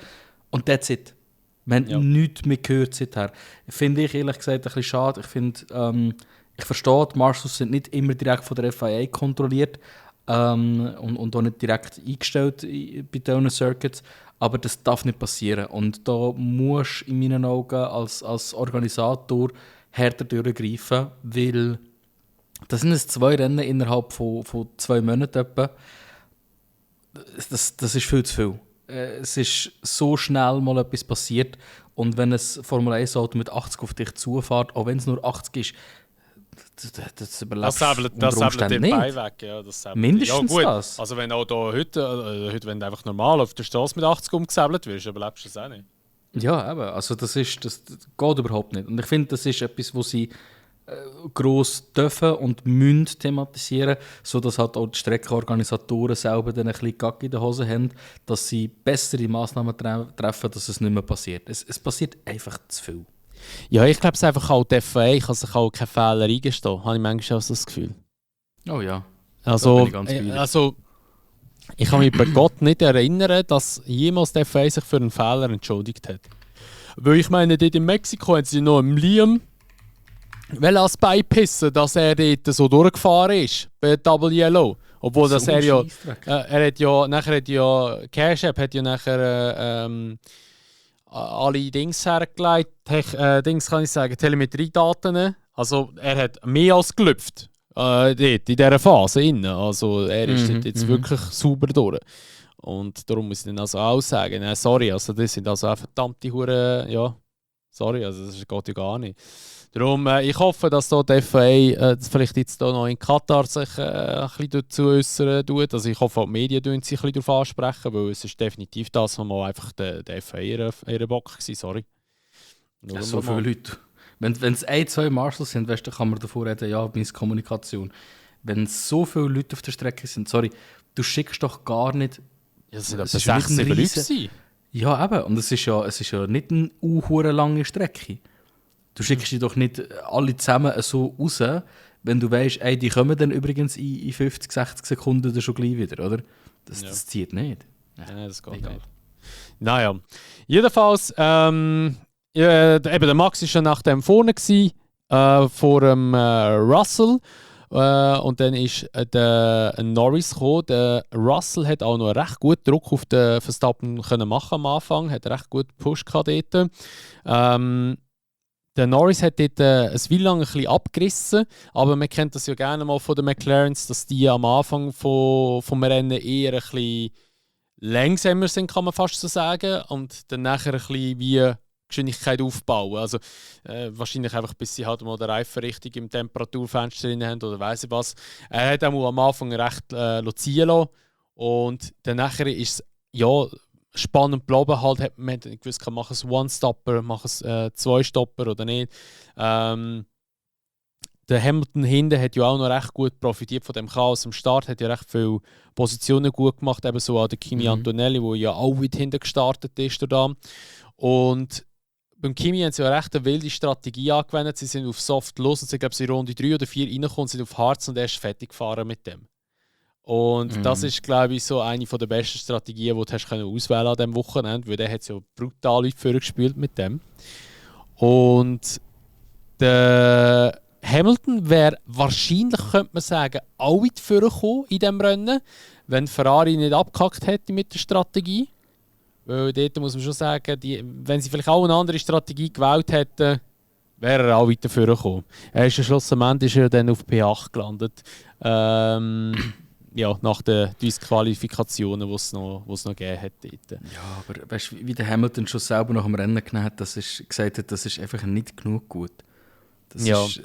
Und that's it. Wir haben nichts mehr gehört seither. Finde ich ehrlich gesagt ein bisschen schade. Ich finde, ich verstehe, die Marshalls sind nicht immer direkt von der FIA kontrolliert und auch nicht direkt eingestellt bei diesen Circuits. Aber das darf nicht passieren. Und da musst du in meinen Augen als Organisator härter durchgreifen, weil das sind jetzt 2 Rennen innerhalb von 2 Monaten etwa. Das ist viel zu viel. Es ist so schnell mal etwas passiert und wenn ein Formel-1-Auto mit 80 auf dich zufährt, auch wenn es nur 80 ist, das überlebst du unter Umständen nicht. Weg, ja, Mindestens ja, das. Also wenn auch da heute, wenn du einfach normal auf der Straße mit 80 umgesäbelt wirst, überlebst du das auch nicht. Ja, eben. Also das geht überhaupt nicht. Und ich finde, das ist etwas, wo sie gross dürfen und müssen thematisieren, sodass halt auch die Streckenorganisatoren selber dann ein bisschen Gack in der Hose haben, dass sie bessere Massnahmen treffen, dass es nicht mehr passiert. Es passiert einfach zu viel. Ja, ich glaube es einfach auch, die FIA kann sich auch keine Fehler eingestehen, habe ich manchmal auch so das Gefühl. Oh ja. Also Ich kann mich bei Gott nicht erinnern, dass jemals der FA sich für einen Fehler entschuldigt hat. Weil ich meine, dort in Mexiko haben sie noch im Liam als beipissen, dass er dort so durchgefahren ist bei Double Yellow. Obwohl das er ja, nachher hat ja Cash App hat ja nachher alle Dings hergelegt, Dings kann ich sagen, Telemetriedaten. Also er hat mehr als gelüpft dort in dieser Phase innen. Also er ist dort jetzt wirklich sauber durch. Und darum muss ich dann also auch sagen, sorry, also das sind also auch verdammte Hure, ja, sorry, also das geht ja gar nicht. Darum, ich hoffe, dass da die FA vielleicht jetzt da noch in Katar sich ein bisschen dazu äußern tut. Also ich hoffe, die Medien tun sich ein bisschen darauf ansprechen, weil es ist definitiv das, was mal einfach der FA ihre Bock war, sorry. Ja, so viele Leute. Wenn es 1-2 Marshals sind, weißt, dann kann man davon reden, ja, Misskommunikation. Wenn so viele Leute auf der Strecke sind, sorry, du schickst doch gar nicht... Ja, es sind etwa 6, 7 Leute. Ja, eben. Und es ist ja nicht eine lange Strecke. Du schickst die doch nicht alle zusammen so raus, wenn du weißt, ey, die kommen dann übrigens in 50, 60 Sekunden dann schon gleich wieder, oder? Das zieht nicht. Ja, das geht nicht. Naja, jedenfalls, eben der Max war schon nach dem vorne gewesen, vor dem Russell. Und dann ist der Norris gekommen. Der Russell hat auch noch recht gut Druck auf den Verstappen können machen am Anfang, hat recht gut gepusht dort. Der Norris hat dort ein Weile lang ein bisschen abgerissen, aber man kennt das ja gerne mal von den McLarens, dass die am Anfang vom Rennen eher ein bisschen langsamer sind, kann man fast so sagen, und dann nachher ein bisschen wie Geschwindigkeit aufbauen. Also wahrscheinlich einfach, bis sie halt mal den Reifen richtig im Temperaturfenster drin haben oder weiss ich was. Er hat auch am Anfang recht ziehen lassen und dann nachher ist es ja spannend geblieben. Halt, hat man nicht gewusst, kann machen es One-Stopper, machen es Zwei-Stopper oder nicht. Der Hamilton hinten hat ja auch noch recht gut profitiert von dem Chaos. Am Start hat ja recht viele Positionen gut gemacht, eben so auch der Kimi Antonelli, der ja auch weit hinten gestartet ist. Da. Und beim Kimi haben sie ja recht eine wilde Strategie angewendet. Sie sind auf Soft los und sie, glaube ich, in Runde 3 oder 4 reingekommen, sind auf Harz und erst fertig gefahren mit dem. Und das ist, glaube ich, so eine der besten Strategien, die du hast auswählen an diesem Wochenende, weil der hat ja brutal weit vorgespielt mit dem. Und der Hamilton wäre wahrscheinlich, könnte man sagen, auch weit vorgekommen in diesem Rennen, wenn Ferrari nicht abgehackt hätte mit der Strategie. Weil dort muss man schon sagen, wenn sie vielleicht auch eine andere Strategie gewählt hätten, wäre er auch weiter vorgekommen. Er ist schlussendlich dann auf P8 gelandet. Ja, nach den Disqualifikationen, die es noch gegeben hat. Dort. Ja, aber weißt du, wie der Hamilton schon selber nach dem Rennen genommen hat, gesagt hat, das ist einfach nicht genug gut. Das ist,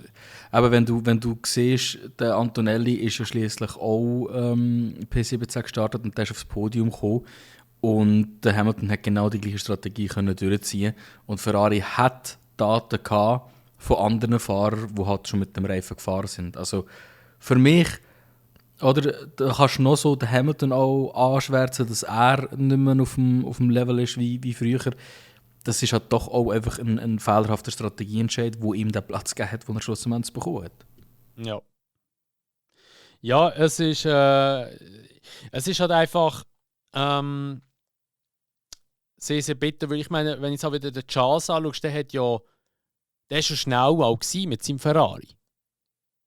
aber wenn du siehst, der Antonelli ist ja schliesslich auch P17 gestartet und der ist aufs Podium gekommen. Und der Hamilton hat genau die gleiche Strategie können durchziehen. Und Ferrari hat Daten gehabt von anderen Fahrern, die halt schon mit dem Reifen gefahren sind. Also für mich, oder da kannst du noch so den Hamilton auch anschwärzen, dass er nicht mehr auf dem Level ist wie früher. Das ist halt doch auch einfach ein fehlerhafter Strategieentscheid, der ihm den Platz gegeben hat, den er schlussendlich bekommen hat. Ja. Ja, es ist halt einfach sehr, sehr bitter, weil ich meine, wenn ich jetzt auch wieder den Charles anschaue, der war schon schnell auch mit seinem Ferrari.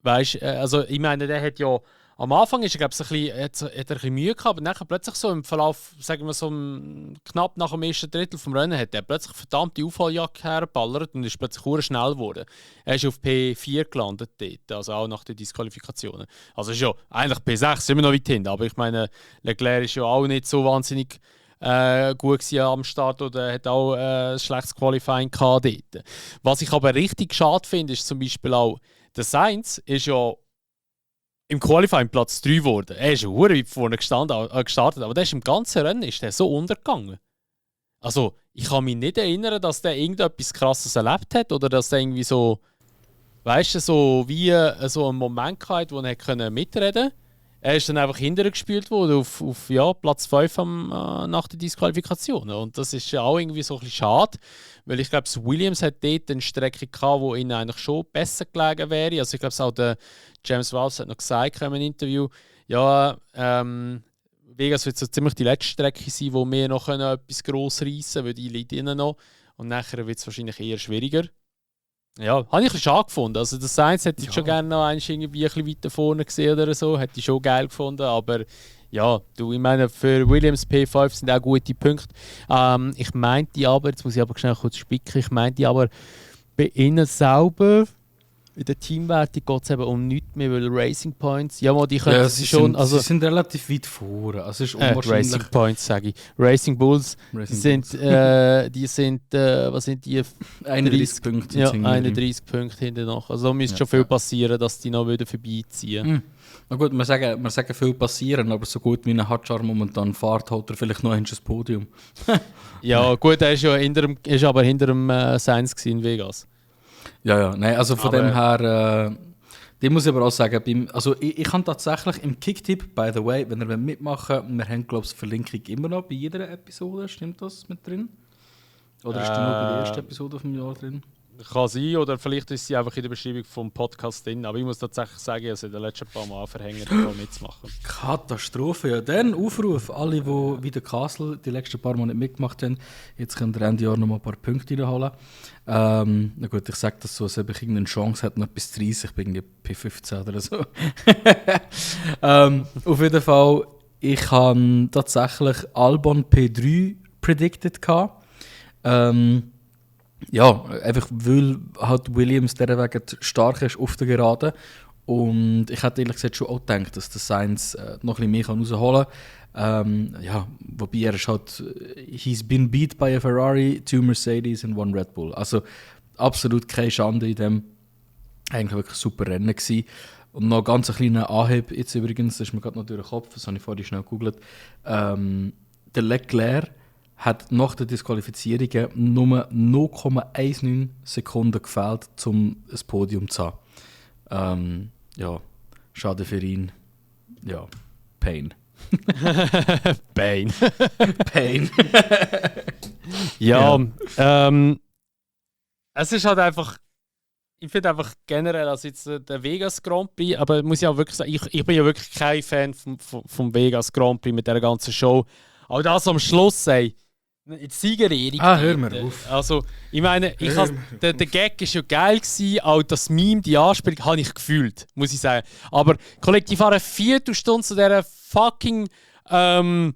Weißt, also ich meine, der hat ja am Anfang ist er, glaube ich, hat er ein bisschen Mühe gehabt, aber dann plötzlich so im Verlauf, sagen wir so knapp nach dem ersten Drittel vom Rennen, hat er plötzlich verdammte Aufholjagd hergeballert und ist plötzlich sehr schnell geworden. Er ist auf P4 gelandet dort, also auch nach den Disqualifikationen. Also ist ja eigentlich P6 immer noch weit hinten, aber ich meine, Leclerc ist ja auch nicht so wahnsinnig gut gewesen am Start oder hat auch ein schlechtes Qualifying gehabt dort. Was ich aber richtig schade finde, ist zum Beispiel auch, der Sainz ist ja im Qualifying Platz 3 geworden. Er ist ja weit vorne gestartet, aber der ist im ganzen Rennen ist der so untergegangen. Also, ich kann mich nicht erinnern, dass der irgendetwas Krasses erlebt hat oder dass der irgendwie so, weißt du, so wie so einen Moment hatte, wo er mitreden konnte. Er ist dann einfach hintergespielt worden auf Platz 5 nach der Disqualifikation. Und das ist ja auch irgendwie so ein bisschen schade, weil ich glaube, Williams hat dort eine Strecke gehabt, die ihnen eigentlich schon besser gelegen wäre. Also ich glaube, auch der James Vowles hat noch gesagt in einem Interview, ja, Vegas wird so ziemlich die letzte Strecke sein, wo wir noch etwas gross reissen können, weil die liegt innen noch. Und nachher wird es wahrscheinlich eher schwieriger. Ja, habe ich ein bisschen schade gefunden. Also das Sainz hätte ich schon gerne noch irgendwie ein bisschen weiter vorne gesehen oder so. Hätte ich schon geil gefunden, aber ja, ich meine, für Williams P5 sind auch gute Punkte. Ich meinte aber, jetzt muss ich aber schnell kurz spicken, ich meinte aber, bei ihnen selber, in der Teamwertung geht es eben um nichts mehr, weil Racing Points, ja, die können sie sind relativ weit vorne. Also ist unwahrscheinlich. Racing Points, sage ich. Racing Bulls, die sind, was sind die? 31 Punkte. Ja, 31 Punkte hinten noch. Also da müsste schon viel passieren, dass die noch wieder vorbeiziehen. Na gut, wir sagen viel passieren, aber so gut wie ein Hadjar momentan fährt, hat er vielleicht noch ein Podium. Ja, gut, er ist ja aber hinter dem Sainz in Vegas. Ja, nein, also von dem her, dem muss ich aber auch sagen, ich kann tatsächlich im Kicktipp, by the way, wenn ihr mitmachen, wir haben, glaube ich, Verlinkung immer noch bei jeder Episode, stimmt das mit drin? Oder ist die nur bei der ersten Episode vom Jahr drin? Kann sein, oder vielleicht ist sie einfach in der Beschreibung vom Podcast drin. Aber ich muss tatsächlich sagen, ich habe in den letzten paar Mal verhängt, mitzumachen. Katastrophe, ja. Dann Aufruf, alle, die wie der Castle die letzten paar Mal nicht mitgemacht haben, jetzt könnt ihr Ende Jahr noch mal ein paar Punkte reinholen. Na gut, ich sage das so, als ob ich irgendeine Chance hätte, noch bis 30, ich bin irgendwie P15 oder so. Auf jeden Fall, ich habe tatsächlich Albon P3 predicted gehabt. Ja, einfach weil halt Williams dieser Weg stark ist auf der Geraden. Und ich hätte ehrlich gesagt schon auch gedacht, dass der Sainz noch ein bisschen mehr rausholen kann. Ja, wobei er ist halt, he's been beat by a Ferrari, 2 Mercedes und 1 Red Bull. Also absolut keine Schande in dem. Eigentlich wirklich super Rennen gewesen. Und noch ganz ein kleiner Anhieb jetzt übrigens, das ist mir gerade noch durch den Kopf, das habe ich vorhin schnell gegoogelt. Der Leclerc hat nach der Disqualifizierung nur 0,19 Sekunden gefehlt, um ein Podium zu haben. Ja, schade für ihn. Ja, Pain. Pain. Pain. Ja, es ist halt einfach, ich finde einfach generell, also jetzt der Vegas Grand Prix, aber muss ich auch wirklich sagen, ich bin ja wirklich kein Fan vom Vegas Grand Prix mit dieser ganzen Show. Aber das am Schluss, ey, die Siegerehrung. Hör mir auf. Also, ich meine, der Gag war ja geil gewesen, auch das Meme, die Anspielung, habe ich gefühlt, muss ich sagen. Aber, Kollege, die fahren eine Viertelstunde zu dieser fucking, zu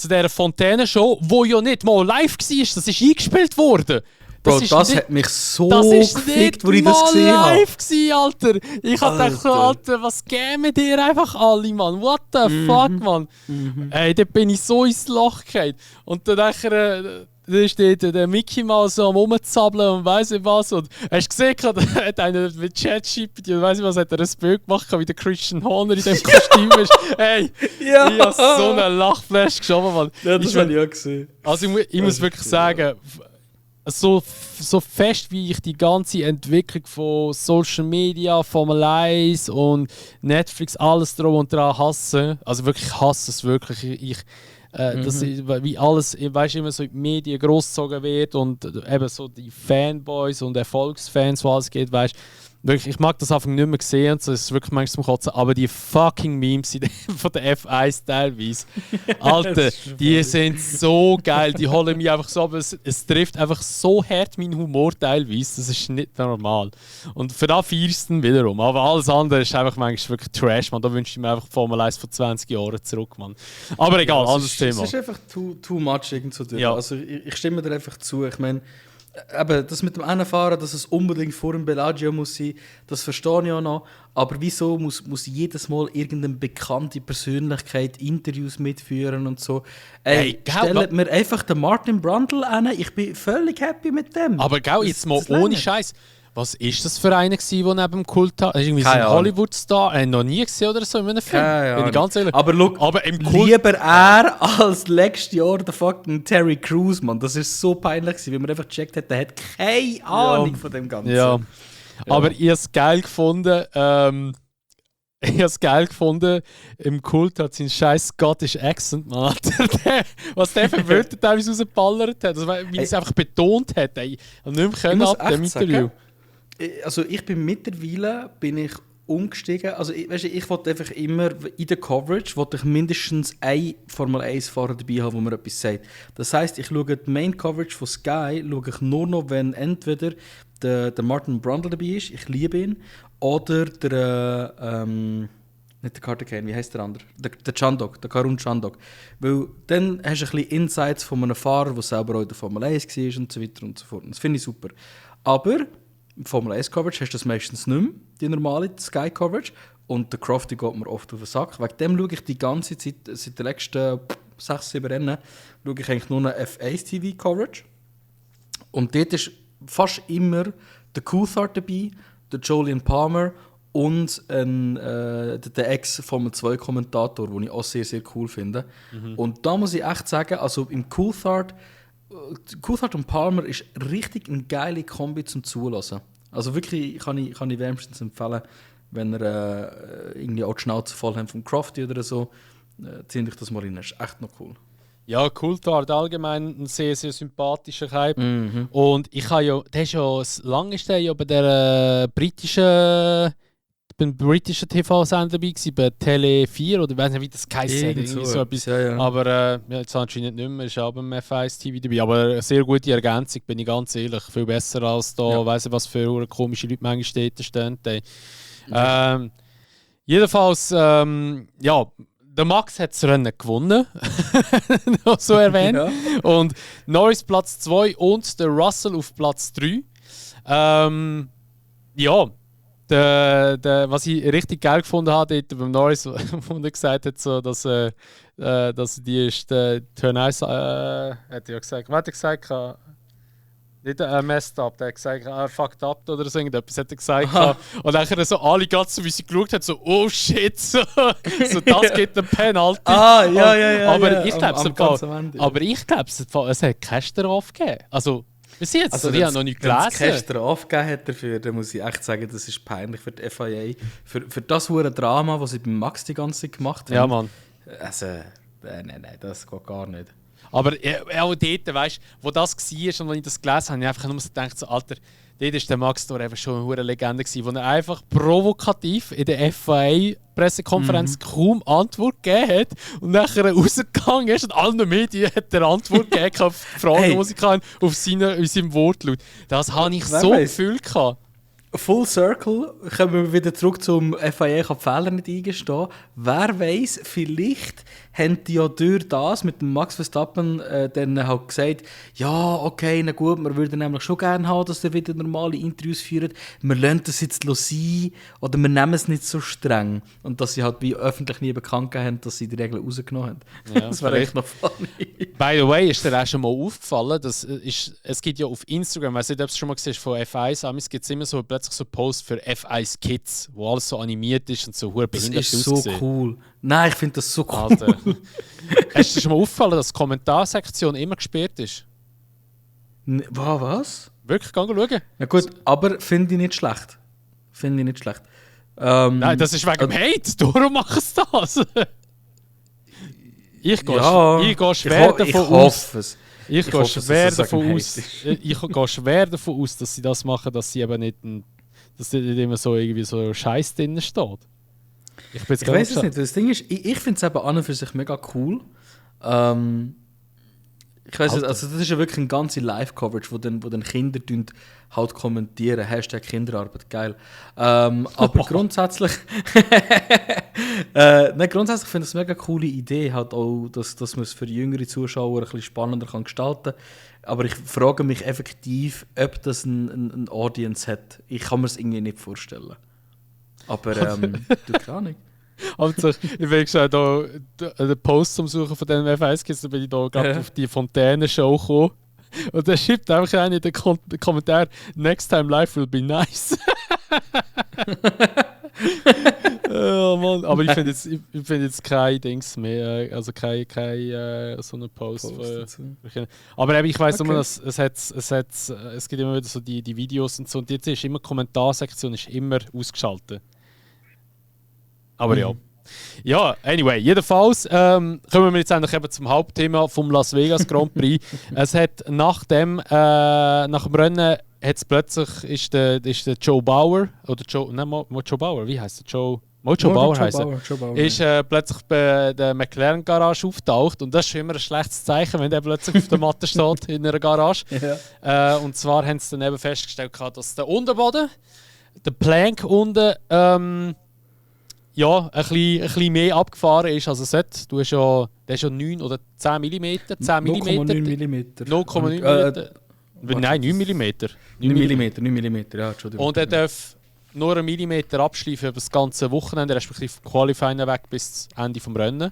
dieser Fontäne-Show, die ja nicht mal live war, das ist eingespielt worden. Das hat mich so gefickt, wo ich das gesehen habe. Das war live, Alter. Ich hab gedacht, Alter, was geben dir einfach alle, Mann? What the fuck, Mann? Ey, da bin ich so ins Loch gefallen. Und dann da ist der Mickey Mouse so am rumzappeln und weiss nicht was. Und hast du gesehen, da hat einer mit ChatGPT und weiss nicht was, hat er ein Bild gemacht, wie der Christian Horner in dem Kostüm ist. Ey, ja. Ich hab so einen Lachflash geschoben, Mann. Ja, das habe ich auch gesehen. Also ich muss wirklich sagen, so fest wie ich die ganze Entwicklung von Social Media, Formel 1 und Netflix, alles drum und dran hasse, also wirklich hasse es wirklich. Das ist, wie alles, weißt, immer so in den Medien großgezogen wird und eben so die Fanboys und Erfolgsfans, wo alles geht, weißt wirklich, ich mag das einfach nicht mehr sehen, das ist wirklich manchmal zum Kotzen, aber die fucking Memes von der F1 teilweise, Alter, die sind so geil, die holen mich einfach so, aber es trifft einfach so hart meinen Humor teilweise, das ist nicht normal. Und für das feierst du wiederum, aber alles andere ist einfach manchmal wirklich Trash, man. Da wünsche ich mir einfach Formel 1 von 20 Jahren zurück, man. Aber egal, ja, anderes Thema. Es ist einfach too much irgendwo durch. Ja. Also ich stimme dir einfach zu, ich meine, eben, das mit dem Rennfahren, dass es unbedingt vor dem Bellagio muss sein, das verstehe ich auch noch. Aber wieso muss jedes Mal irgendeine bekannte Persönlichkeit Interviews mitführen und so? Ey, stellt mir einfach den Martin Brundle an, ich bin völlig happy mit dem. Aber gell, jetzt mal ohne Scheiß. Was war das für einer, der neben dem Kult hat? Irgendwie so ein Hollywood-Star? Noch nie gesehen oder so in einem Film? Bin ich ganz ehrlich. Aber look, im Kult lieber er als letztes Jahr der fucking Terry Crews, Mann. Das ist so peinlich, weil man einfach gecheckt hat, der hat keine Ahnung von dem Ganzen. Ja. Aber ich habe es geil gefunden. Im Kult hat sein scheiß Scottish Accent, Mann. Was der für Wörter teilweise rausgeballert hat. Also, wie er es einfach betont hat. Ey. Und nicht mehr können ab dem Interview. Also ich bin mittlerweile umgestiegen. Also ich wollte einfach immer in der Coverage wollte ich mindestens ein Formel-1-Fahrer dabei haben, wo mir etwas sagt. Das heisst, ich schaue die Main-Coverage von Sky schaue ich nur noch, wenn entweder der Martin Brundle dabei ist, ich liebe ihn, oder der nicht der Carter Kane, wie heißt der andere? Der Chandok, der Karun Chandok. Weil dann hast du ein bisschen Insights von einem Fahrer, der selber auch in der Formel 1 war und so weiter und so fort. Das finde ich super. Aber im Formel 1 Coverage hast du das meistens nicht mehr, die normale Sky Coverage. Und der Crofty geht mir oft auf den Sack. Wegen dem schaue ich die ganze Zeit, seit den letzten 6-7 Rennen, schaue ich eigentlich nur eine F1 TV Coverage. Und dort ist fast immer der Coulthard dabei, der Jolyon Palmer und der Ex-Formel-2-Kommentator, den ich auch sehr, sehr cool finde. Und da muss ich echt sagen, also im Coulthard und Palmer ist richtig eine geile Kombi zum Zulassen. Also wirklich kann ich wärmstens empfehlen, wenn ihr irgendwie auch die Schnauze voll habt vom Crofty oder so, zieht euch das mal rein. Das ist echt noch cool. Ja, Coulthard allgemein ein sehr, sehr sympathischer Typ. Und ich habe ja, der ist ja, lange ist der ja bei der beim britischen TV-Sender dabei gewesen, bei Tele 4 oder ich weiß nicht, wie das geheißen hat. Irgendwie so etwas. Ja. Aber jetzt anscheinend nicht mehr, ist auch beim F1 TV dabei. Aber eine sehr gute Ergänzung, bin ich ganz ehrlich. Viel besser als da, weiss ich was für komische Leute manchmal stehen. Jedenfalls, ja, der Max hat das Rennen gewonnen, noch so erwähnt. Ja. Und Norris Platz 2 und der Russell auf Platz 3. Ja, was ich richtig geil gefunden habe dort beim Norris, wo er gesagt hat, so, dass die ist Turn 1, hat er ja gesagt, was hat er gesagt? Nicht messed up, der hat gesagt, fucked up oder so irgendetwas hat er gesagt. Und dann so alle ganz, wie sie geschaut hat, so, oh shit, so das gibt einen Penalty. Ja. Aber ich glaube, es hat keine Strafe gegeben. Also, bis jetzt, also, ich habe noch nicht gelesen. Wenn es keine Strafe gegeben hat dafür, dann muss ich echt sagen, das ist peinlich für die FIA. Für das hohe Drama, das sie beim Max die ganze Zeit gemacht haben. Ja, Mann. Also, nein, das geht gar nicht. Aber auch dort, weißt du, wo das war und als ich das gelesen habe, habe ich einfach nur so gedacht, so, Alter, dort war der Max Thor einfach schon eine Legende gewesen, wo er einfach provokativ in der FIA-Pressekonferenz kaum Antwort gegeben hat und nachher rausgegangen ist und allen Medien hat er Antwort gegeben auf die Fragen, die sie kann, auf seinem Wortlaut. Das habe ich so gefühlt gehabt. Full Circle, kommen wir wieder zurück zum FIA, kann die Fehler nicht eingestehen. Wer weiss, vielleicht haben die ja durch das mit dem Max Verstappen dann halt gesagt, ja, okay, na gut, wir würden nämlich schon gerne haben, dass ihr wieder normale Interviews führt. Wir lassen das jetzt sein oder wir nehmen es nicht so streng. Und dass sie halt wie öffentlich nie bekannt gegeben haben, dass sie die Regeln rausgenommen haben. Ja, das wäre echt noch funny. By the way, ist dir auch schon mal aufgefallen, es gibt ja auf Instagram, weißt du, ob du es schon mal gesehen hast, von F1, es gibt immer so plötzlich so Posts für F1 Kids, wo alles so animiert ist und so behindert aussieht. Das ist so cool. Nein, ich finde das so cool. Alter. Hast du dir schon mal aufgefallen, dass die Kommentarsektion immer gesperrt ist? Was? Wirklich? Geh schauen. Ja gut, aber finde ich nicht schlecht. Nein, das ist wegen dem Hate. Darum mach es das. Ich gehe schwer davon aus, dass sie das machen, dass sie eben nicht immer so irgendwie so Scheiß drin steht. Ich weiß es nicht, weil das Ding ist, ich finde es eben an und für sich mega cool. Ich weiß nicht, also das ist ja wirklich eine ganze Live-Coverage, wo dann Kinder halt kommentieren, Hashtag Kinderarbeit, geil. Aber grundsätzlich grundsätzlich finde ich es eine mega coole Idee, halt auch, dass man es für jüngere Zuschauer ein bisschen spannender kann gestalten kann. Aber ich frage mich effektiv, ob das eine Audience hat. Ich kann mir es irgendwie nicht vorstellen. Aber du keine Ahnung. Also, ich bin schon da den Post zum Suchen von den F1-Kids, da bin ich da gerade auf die Fontäne-Show gekommen. Und da schreibt einfach einer in den Kommentar: Next time life will be nice. Oh Mann. Aber ich finde jetzt kein Dings mehr, also kein so einen Post. Aber eben, ich weiss nur, dass es gibt immer wieder so die Videos und so, und jetzt ist immer die Kommentarsektion ist immer ausgeschaltet. Aber ja. Ja, anyway, jedenfalls kommen wir jetzt endlich eben zum Hauptthema vom Las Vegas Grand Prix. Es hat nach dem Rennen hat's plötzlich ist der Joe Bauer, oder Joe Bauer, wie heißt der? Joe Bauer heisst er. Ist plötzlich bei der McLaren Garage auftaucht und das ist immer ein schlechtes Zeichen, wenn der plötzlich auf der Matte steht in einer Garage. Ja. Und zwar haben sie dann eben festgestellt, dass der Unterboden, der Plank unten, ein bisschen mehr abgefahren ist als er sollte. Der ist ja 9 oder 10 mm. 0,9 mm. 0,9 mm. Nein, 9 mm. 9 mm, ja, Entschuldigung. Und er darf nur einen Millimeter abschleifen über das ganze Wochenende, respektive Qualifying weg bis zum Ende des Rennen.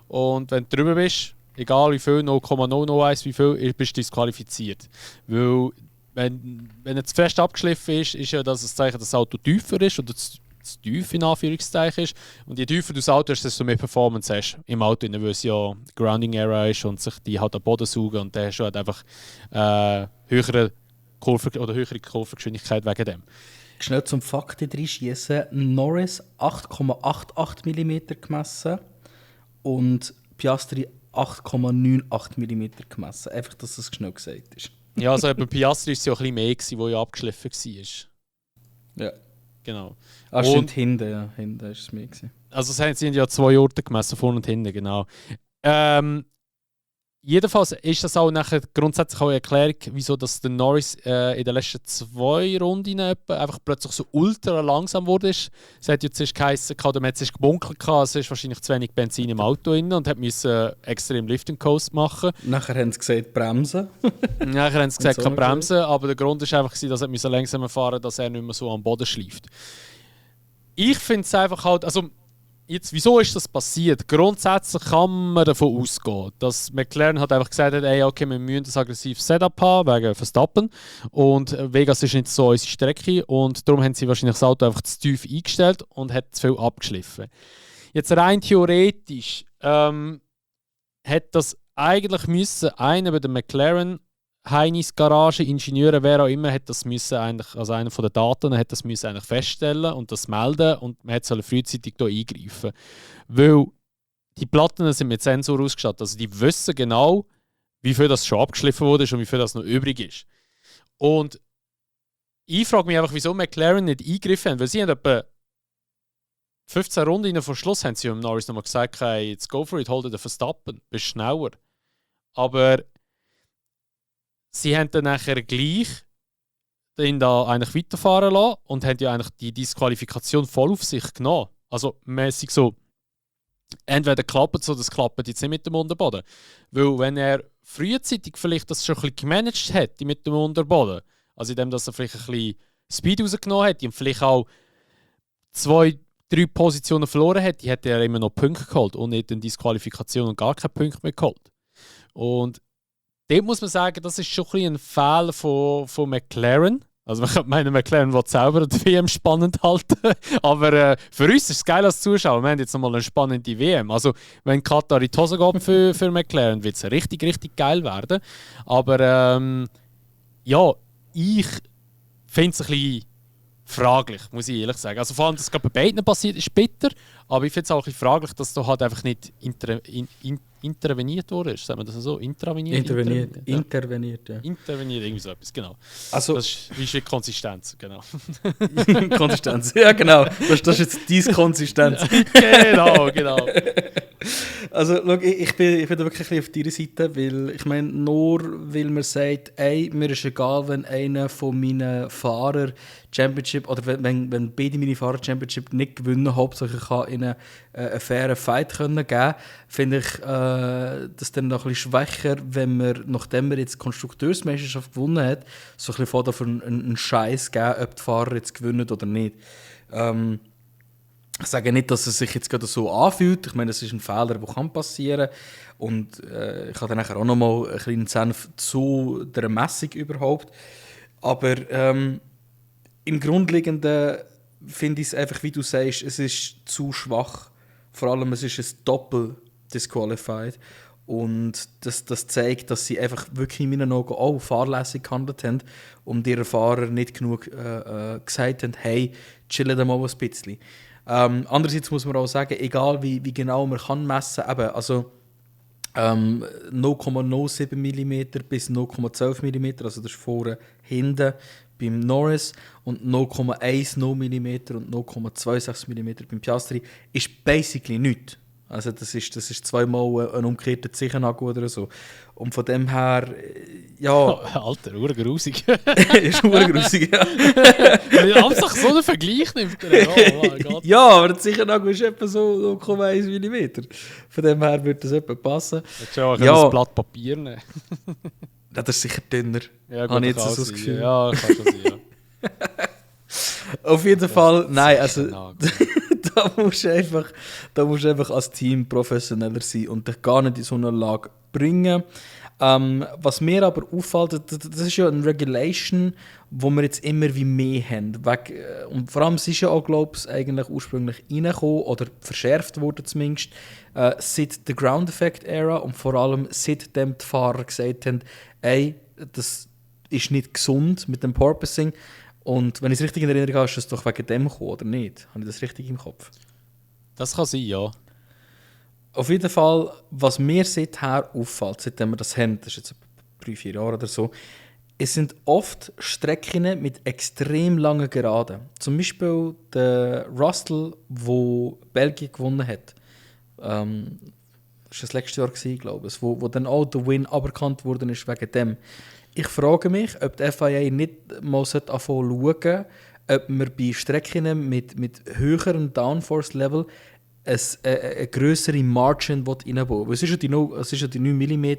Und wenn du drüber bist, egal wie viel, 0,001 wie viel, bist du disqualifiziert. Weil, wenn er zu fest abgeschliffen ist ja das ein Zeichen, dass das Auto tiefer ist oder zu tief in Anführungszeichen ist. Und je tiefer du das Auto hast, desto mehr Performance hast im Auto, weil es ja Grounding Area ist und sich die halt am Boden saugen und dann hast du halt einfach höhere Kurvengeschwindigkeit wegen dem. Schnell zum Fakten reinschießen. Norris 8,88 mm gemessen und Piastri 8,98 mm gemessen. Einfach, dass das schnell gesagt ist. Ja, also bei Piastri war es ja auch ein bisschen mehr, wo ja abgeschliffen war. Ja. Genau. Stimmt, hinten, ja. Hinten war es mehr. Also es sind ja 2 Orte gemessen, vorne und hinten, genau. Jedenfalls ist das auch nachher grundsätzlich auch eine Erklärung, wieso dass der Norris in den letzten 2 Runden einfach plötzlich so ultra langsam wurde. Es hat jetzt geheißen, oder man hat es gebunkelt, es ist wahrscheinlich zu wenig Benzin im Auto drin und hat müssen extrem Lift and Coast machen. Nachher haben sie gesagt, bremsen. Nachher haben sie gesagt, kann bremsen, aber der Grund war einfach, dass er langsamer fahren musste, dass er nicht mehr so am Boden schleift. Ich finde es einfach halt, also jetzt, wieso ist das passiert? Grundsätzlich kann man davon ausgehen, dass McLaren hat einfach gesagt hat, ey, okay, wir müssen ein aggressives Setup haben, wegen Verstappen. Und Vegas ist nicht so unsere Strecke und darum haben sie wahrscheinlich das Auto einfach zu tief eingestellt und hat zu viel abgeschliffen. Jetzt rein theoretisch hätte das eigentlich müssen einer bei der McLaren Heinis Garage, Ingenieure, wer auch immer, hat das müssen eigentlich, also einer von den Daten hat das müssen eigentlich feststellen und das melden und man hätte frühzeitig da eingreifen. Weil die Platten sind mit Sensor ausgestattet, also die wissen genau, wie viel das schon abgeschliffen wurde und wie viel das noch übrig ist. Und ich frage mich einfach, wieso McLaren nicht eingegriffen haben, weil sie haben etwa 15 Runden vor Schluss haben sie Norris nochmal gesagt, hey, jetzt go for it, hol dir den Verstappen, bist schneller. Aber sie haben dann nachher gleich ihn da eigentlich weiterfahren lassen und haben ja eigentlich die Disqualifikation voll auf sich genommen. Also mäßig so, entweder klappt es oder es klappt jetzt nicht mit dem Unterboden. Weil wenn er frühzeitig vielleicht das schon ein bisschen gemanagt hätte mit dem Unterboden, also indem dass er vielleicht ein bisschen Speed rausgenommen hätte und vielleicht auch 2-3 Positionen verloren hätte, hätte er immer noch Punkte geholt und nicht in Disqualifikation und gar keine Punkte mehr geholt. Und dort muss man sagen, das ist schon ein Fehler von McLaren. Also man könnte meinen, McLaren will selber die WM spannend halten. Aber für uns ist es geil als Zuschauer. Wir haben jetzt nochmal eine spannende WM. Also wenn Katar in die Hose geht für McLaren, wird es richtig, richtig geil werden. Aber ja, ich finde es ein bisschen fraglich, muss ich ehrlich sagen. Also vor allem, dass es gerade bei beiden passiert, ist bitter. Aber ich finde es auch ein bisschen fraglich, dass da halt einfach nicht interveniert wurde. Sagt man das so? Interveniert, ja. Interveniert, irgendwie so etwas, genau. Also, das ist wie Konsistenz, genau. Konsistenz, ja genau. Das ist jetzt diese Konsistenz. genau. Also, schau, ich bin da wirklich ein bisschen auf deiner Seite, weil ich meine, nur weil man sagt, ey, mir ist egal, wenn einer von meinen Fahrer Championship oder wenn beide meine Fahrer Championship nicht gewinnen, hauptsächlich kann ihnen einen fairen Fight können geben, finde ich das dann noch ein bisschen schwächer, wenn man, nachdem man jetzt die Konstrukteursmeisterschaft gewonnen hat, so ein bisschen vor davon einen Scheiß geben, ob die Fahrer jetzt gewinnen oder nicht. Ich sage nicht, dass es sich jetzt gerade so anfühlt. Ich meine, das ist ein Fehler, der passieren kann. Und ich habe dann nachher auch noch mal einen kleinen Senf zu der Messung überhaupt. Aber im Grundlegenden finde ich es einfach, wie du sagst, es ist zu schwach. Vor allem, es ist ein Doppel-Disqualified. Und das zeigt, dass sie einfach wirklich in meinen Augen auch fahrlässig gehandelt haben und ihre Fahrer nicht genug gesagt haben, hey, chillen da mal ein bisschen. Andererseits muss man auch sagen, egal wie genau man kann messen, eben, also 0,07 mm bis 0,12 mm, also das ist vorne, hinten, beim Norris und 0,10 mm und 0,26 mm beim Piastri ist basically nichts. Also das ist zweimal ein umgekehrter Zehennagel oder so. Und von dem her, ja... Alter, urgrusig. ist urgrusig, ja. Wenn ich einfach so einen Vergleich nimmt. Oh mein Gott. Ja, aber der Zehennagel ist etwa so 0,1 mm. Von dem her würde das etwa passen. Jetzt schon Ja. ein Blatt Papier nehmen. Ja, das ist sicher dünner. Ja, Habe ich jetzt kann so das sein. Gefühl. Ja, kann schon sein, ja. Auf jeden Fall, nein, also... Zehennagel. Da musst du einfach als Team professioneller sein und dich gar nicht in so eine Lage bringen. Was mir aber auffällt, das ist ja eine Regulation, wo wir jetzt immer wie mehr haben. Und vor allem, es ist ja auch, glaube ich, eigentlich ursprünglich reingekommen oder verschärft worden zumindest, seit der Ground Effect Era und vor allem seitdem die Fahrer gesagt haben, ey, das ist nicht gesund mit dem Porpoising. Und wenn ich es richtig in Erinnerung habe, ist das doch wegen dem gekommen, oder nicht? Habe ich das richtig im Kopf? Das kann sein, ja. Auf jeden Fall, was mir seither auffällt, seitdem wir das haben, das ist jetzt 3-4 Jahre oder so, es sind oft Strecken mit extrem langen Geraden. Zum Beispiel der Russell, der Belgien gewonnen hat. Das war das letzte Jahr, glaube ich, wo dann auch der Win aberkannt worden ist wegen dem. Ich frage mich, ob die FIA nicht mal anfangen schauen, ob man bei Strecken mit höherem Downforce-Level eine grössere Margin reinbauen will. Es ist ja die 9 mm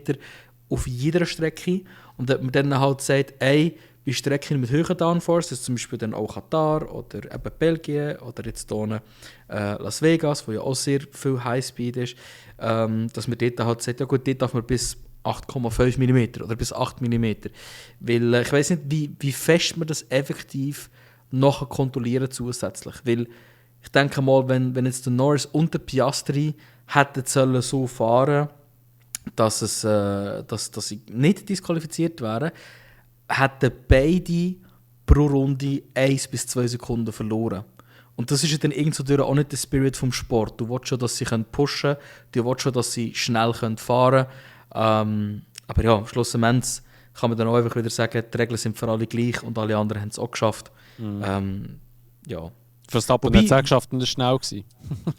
auf jeder Strecke. Und ob man dann halt sagt, ey, bei Strecken mit höherer Downforce, das ist zum Beispiel dann auch Katar oder eben Belgien oder jetzt hier Las Vegas, wo ja auch sehr viel Highspeed ist, dass man dort halt sagt, ja gut, dort darf man bis 8,5 mm oder bis 8 mm. Weil ich weiss nicht, wie fest man das effektiv nachher kontrollieren zusätzlich. Weil ich denke mal, wenn jetzt der Norris und der Piastri hätten sollen so fahren, dass sie nicht disqualifiziert wären, hätten beide pro Runde 1 bis 2 Sekunden verloren. Und das ist ja dann irgendwo auch nicht der Spirit vom Sport. Du willst schon, dass sie pushen können, du willst schon, dass sie schnell fahren können. Aber ja, schlussendlich kann man dann auch einfach wieder sagen, die Regeln sind für alle gleich und alle anderen haben es auch geschafft. Ja. Verstappen hat es auch geschafft und das war schnell gewesen.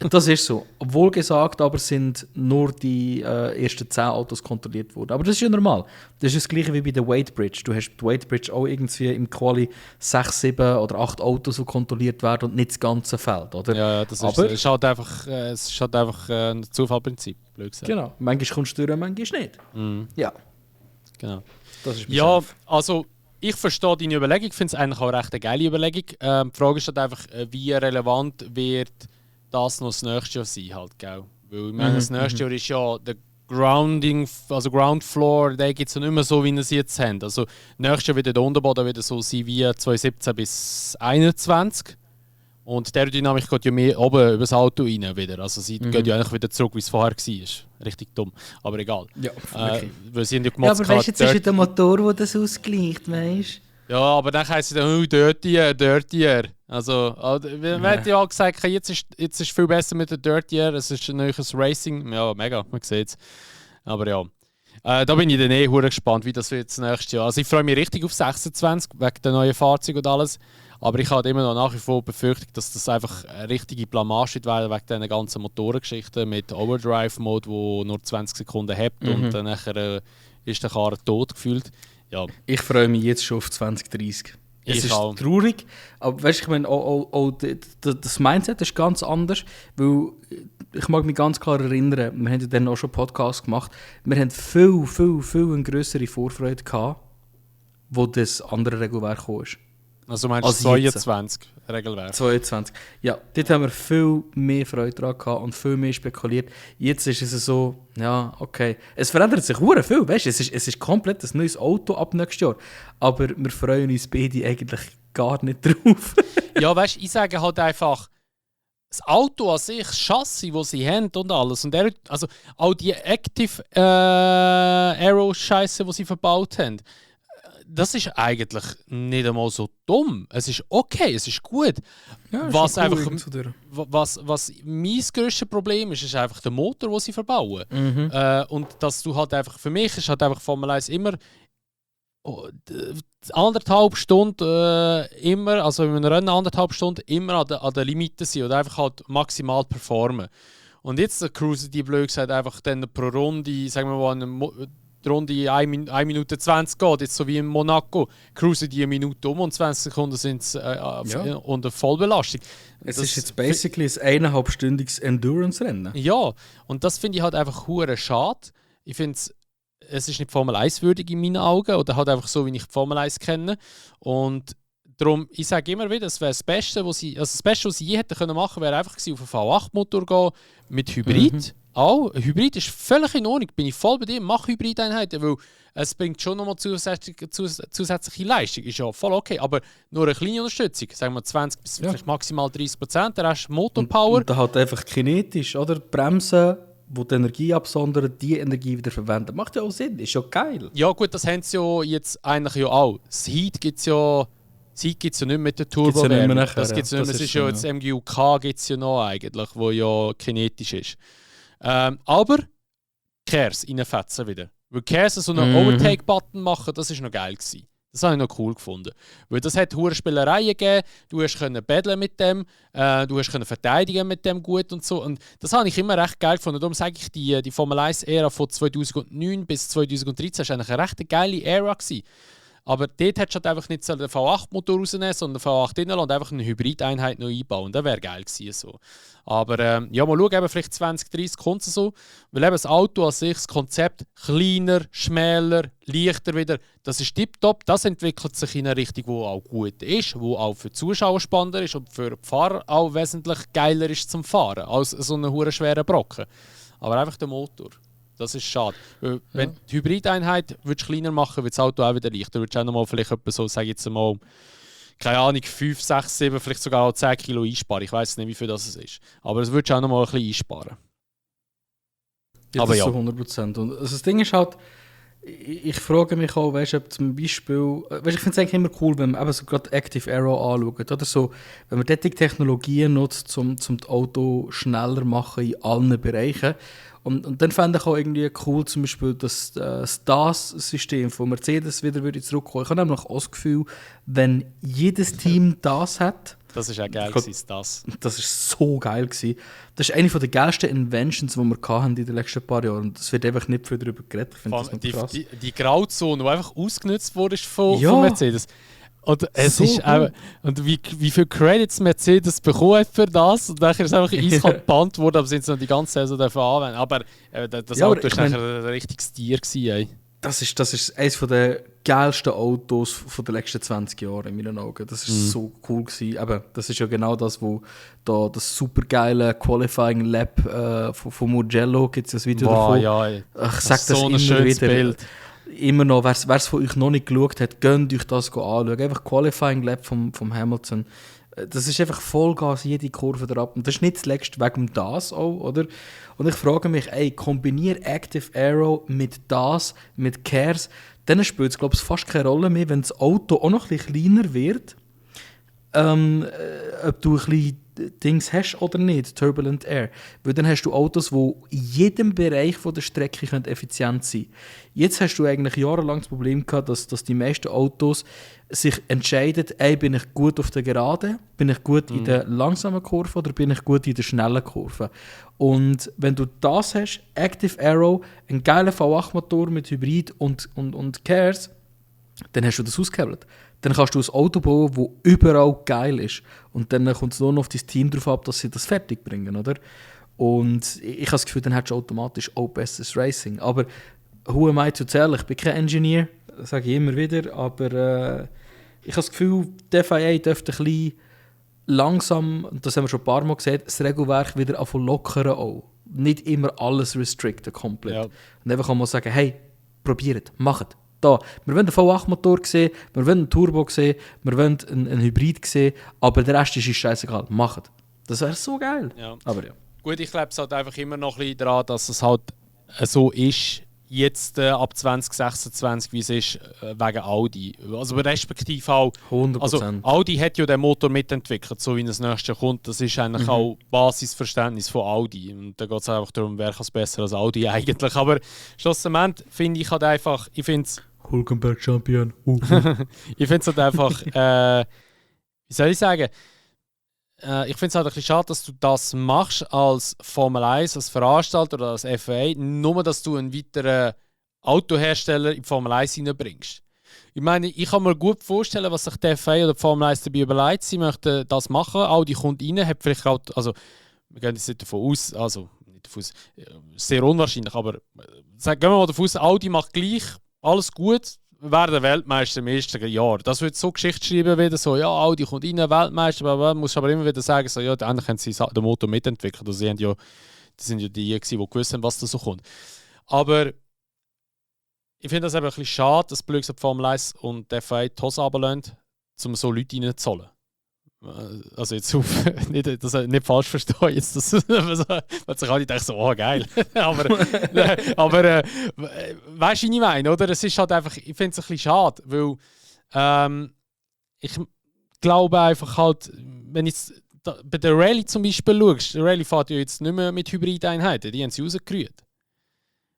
Das ist so. Obwohl gesagt, aber sind nur die ersten 10 Autos kontrolliert worden. Aber das ist ja normal. Das ist das gleiche wie bei der Weight Bridge. Du hast die Weight Bridge auch irgendwie im Quali 6, 7 oder 8 Autos, die kontrolliert werden und nicht das ganze Feld, oder? Ja, das ist, es ist halt einfach ein Zufallprinzip, blöd gesagt. Genau. Manchmal kommst du durch, manchmal nicht. Ja. Genau. Das ist Ja, also ich verstehe deine Überlegung, ich finde es eigentlich auch recht eine geile Überlegung. Die Frage ist halt einfach, wie relevant wird das noch das nächste Jahr sein, halt, gell? Weil ich meine, das nächste Jahr ist ja der Grounding, also Ground Floor, der gibt es ja nicht mehr so, wie wir es jetzt haben. Also nächstes Jahr wird der Unterboden wieder so sein wie 2017 bis 2021. Und die Aerodynamik geht ja mehr oben über das Auto rein wieder. Also sie geht ja eigentlich wieder zurück, wie es vorher war. Richtig dumm, aber egal. Ja, okay. Weil sie haben ja Ja, gemotzt, aber weißt du, jetzt ist ja der Motor, der das ausgleicht, weißt du? ja, aber dann heisst es dann, Dirtier. Also, man hat ja auch gesagt, jetzt ist viel besser mit der Dirtier, es ist ein neues Racing. Ja, mega, man sieht es. Aber ja, da bin ich dann hure gespannt, wie das wird das nächste Jahr. Also ich freue mich richtig auf 26, wegen der neuen Fahrzeuge und alles. Aber ich habe immer noch nach wie vor Befürchtung, dass das einfach eine richtige Blamage wird, wegen diesen ganzen Motorengeschichten mit Overdrive-Mode, wo nur 20 Sekunden hebt und dann nachher ist der Karren tot gefühlt. Ja. Ich freue mich jetzt schon auf 2030. Es ist auch. traurig, aber weißt, ich meine, auch das Mindset ist ganz anders, weil ich mag mich ganz klar erinnern, wir haben ja dann auch schon Podcasts gemacht, wir haben viel eine grössere Vorfreude gehabt, wo das andere Regelwerk kam. Also meinst du Also jetzt. 22 Regelwerk? 22. Ja, dort haben wir viel mehr Freude dran gehabt und viel mehr spekuliert. Jetzt ist es so, ja, okay. Es verändert sich hure viel, weißt du? Es ist komplett ein neues Auto ab nächstes Jahr. Aber wir freuen uns beide eigentlich gar nicht drauf. Ja, weißt du, ich sage halt einfach, das Auto an sich, das Chassis, das sie haben und alles. Und also auch die Active Aero-Scheiße, die sie verbaut haben. Das ist eigentlich nicht einmal so dumm. Es ist okay, es ist gut. Ja, was mein grösstes Problem ist einfach der Motor, den sie verbauen. Und dass du halt einfach, für mich ist halt einfach Formel 1 immer 1,5 Stunden immer, also in einem Rennen 1,5 Stunden immer an der Limite sein oder einfach halt maximal performen. Und jetzt cruisen die blöd gesagt einfach dann pro Runde, sagen wir mal, die Runde 1 Minute 20 geht, jetzt so wie in Monaco, cruisen die 1 Minute und 20 Sekunden sind es unter Vollbelastung. Es ist jetzt basically ein 1,5-stündiges Endurance-Rennen. Ja, und das finde ich halt einfach hure schade. Ich finde es ist nicht Formel 1 würdig in meinen Augen oder halt einfach so, wie ich die Formel 1 kenne. Und darum, ich sage immer wieder, es wäre das Beste, was sie je hätten machen können, wäre einfach gewesen, auf einen V8-Motor gehen mit Hybrid. Auch Hybrid ist völlig in Ordnung, bin ich voll bei dir, mach Hybrideinheiten, weil es bringt schon nochmal zusätzliche Leistung, ist ja voll okay, aber nur eine kleine Unterstützung, sagen wir 20 bis vielleicht maximal 30%, der Rest Motorpower. Und da halt einfach kinetisch, oder? Bremsen, wo die Energie absondern, die Energie wieder verwenden. Macht ja auch Sinn, ist ja geil. Ja gut, das haben sie ja jetzt eigentlich ja auch. Das Heat gibt es ja nicht mit der Turbo. Das gibt es nicht mehr. Es ist ja jetzt MGUK gibt es ja noch eigentlich, wo ja kinetisch ist. Aber Kers reinfetzen wieder. Weil Kers so einen Overtake-Button machen, das war noch geil gewesen. Das habe ich noch cool gefunden. Weil das hat hohe Spielereien gegeben, du hast battlen mit dem, du hast verteidigen mit dem gut und so. Und das habe ich immer recht geil gefunden. Darum sage ich, die Formel 1-Ära von 2009 bis 2013 war eigentlich eine recht geile Ära gewesen. Aber dort hättest du halt einfach nicht den V8-Motor rausnehmen, sondern den V8 reinlassen und einfach eine Hybrideinheit noch einbauen. Das wäre geil gewesen. So. Aber ja, mal schauen, eben vielleicht 2030 kommt es so. Weil eben das Auto an sich, das Konzept, kleiner, schmäler, leichter wieder, das ist tipptopp. Das entwickelt sich in eine Richtung, die auch gut ist, die auch für die Zuschauer spannender ist und für die Fahrer auch wesentlich geiler ist zum Fahren, als so einen hure schweren Brocken. Aber einfach der Motor. Das ist schade. Weil, wenn die Hybrideinheit kleiner machen, wird das Auto auch wieder leichter. Du würdest auch nochmal vielleicht etwa so, sage ich jetzt mal, keine Ahnung, 5, 6, 7, vielleicht sogar auch 10 Kilo einsparen. Ich weiß nicht, wie viel das ist. Aber das würdest du auch nochmal ein bisschen einsparen. Ja, aber das so 100%. Und also das Ding ist halt, ich frage mich auch, weißt, ob zum Beispiel, ich finde es eigentlich immer cool, wenn man eben so gerade Active Aero anschaut, oder so, wenn man diese Technologien nutzt, um das Auto schneller zu machen in allen Bereichen. Und dann fände ich auch irgendwie cool, zum Beispiel das DAS-System von Mercedes wieder würde zurückkommen. Ich habe nämlich auch das Gefühl, wenn jedes Team das hat. Das ist auch geil gewesen, das. Das ist so geil gewesen. Das ist eine der geilsten Inventions, die wir hatten in den letzten paar Jahren. Und es wird einfach nicht viel darüber geredet. Ich finde das noch krass. Die Grauzone, die einfach ausgenutzt wurde von Mercedes. Und es so ist auch, und wie viel Credits Mercedes bekommen hat für das, und dann ist es einfach eiskalt gebannt worden, aber sind sie noch die ganze Saison dafür anwenden. Aber das Auto war nachher ein richtiges Tier gewesen, ey. Das ist eines der geilsten Autos der letzten 20 Jahre in meinen Augen. Das war so cool gewesen. Aber das ist ja genau das, wo da das super geile Qualifying Lab von Mugello gibt es das Video davon. Ja, ich sag das so immer schönes wieder. Bild. Immer noch, wer es von euch noch nicht geschaut hat, gönnt euch das anschauen. Einfach Qualifying Lab vom Hamilton. Das ist einfach Vollgas, jede Kurve da ab. Und das ist nicht zuletzt wegen das auch, oder? Und ich frage mich, kombiniere Active Aero mit das, mit Kers, dann spielt es, glaube ich, fast keine Rolle mehr, wenn das Auto auch noch ein bisschen kleiner wird. Ob du ein bisschen Dings hast oder nicht, Turbulent Air. Weil dann hast du Autos, die in jedem Bereich von der Strecke effizient sein können. Jetzt hast du eigentlich jahrelang das Problem gehabt, dass die meisten Autos sich entscheiden, bin ich gut auf der Geraden, bin ich gut in der langsamen Kurve oder bin ich gut in der schnellen Kurve. Und wenn du das hast, Active Aero, einen geilen V8-Motor mit Hybrid und Kers, dann hast du das ausgehebelt. Dann kannst du ein Auto bauen, das überall geil ist. Und dann kommt es nur noch auf dein Team darauf ab, dass sie das fertig bringen, oder? Und ich habe das Gefühl, dann hättest du automatisch auch besseres Racing. Aber who am I to tell? Ich bin kein Engineer, das sage ich immer wieder, aber ich habe das Gefühl, die FIA dürfte ein bisschen langsam, und das haben wir schon ein paar Mal gesehen, das Regelwerk wieder lockern auch. Nicht immer alles restricten komplett. Ja. Und einfach mal sagen, hey, probiert, macht. Da. Wir wollen einen V8-Motor sehen, wir wollen einen Turbo sehen, wir wollen einen Hybrid sehen, aber der Rest ist scheißegal. Macht. Das wäre so geil. Ja. Aber ja. Gut, ich glaube es halt einfach immer noch ein bisschen daran, dass es halt so ist, jetzt ab 2026, wie es ist, wegen Audi. Also respektive auch, 100%. Also Audi hat ja den Motor mitentwickelt, so wie das nächste kommt. Das ist eigentlich auch Basisverständnis von Audi. Und da geht es einfach darum, wer kann es besser als Audi eigentlich. Aber schlussendlich finde ich halt einfach, ich finde es Hulkenberg Champion. Ich finde es halt einfach, wie soll ich sagen, ich finde es halt ein bisschen schade, dass du das machst als Formel 1, als Veranstalter oder als FIA, nur dass du einen weiteren Autohersteller in die Formel 1 hineinbringst. Ich meine, ich kann mir gut vorstellen, was sich die FIA oder die Formel 1 dabei überlegt. Sie möchten das machen, Audi kommt rein, hat vielleicht auch, also wir gehen jetzt nicht davon aus, also nicht davon aus, sehr unwahrscheinlich, aber gehen wir mal davon aus, Audi macht gleich, alles gut, werden Weltmeister im ersten Jahr. Das wird so Geschichte schreiben, wieder so, ja, Audi kommt rein, Weltmeister, aber musst aber immer wieder sagen, so, ja, endlich haben sie den Motor mitentwickelt. Also, die sind ja die, die gewusst haben, was da so kommt. Aber ich finde das eben ein bisschen schade, dass Blöds die Formel 1 und die FIA die Hose runterlassen, um so Leute reinzuzahlen. Also jetzt auf, nicht falsch verstehen, jetzt das, weil sich alle denken so, oh geil. aber weißt du, wie ich meine, oder? Es ist halt einfach, ich finde es ein bisschen schade, weil ich glaube einfach halt, wenn jetzt bei der Rallye zum Beispiel schaust, der Rallye fährt ja jetzt nicht mehr mit Hybrideinheiten, die haben sie rausgerührt.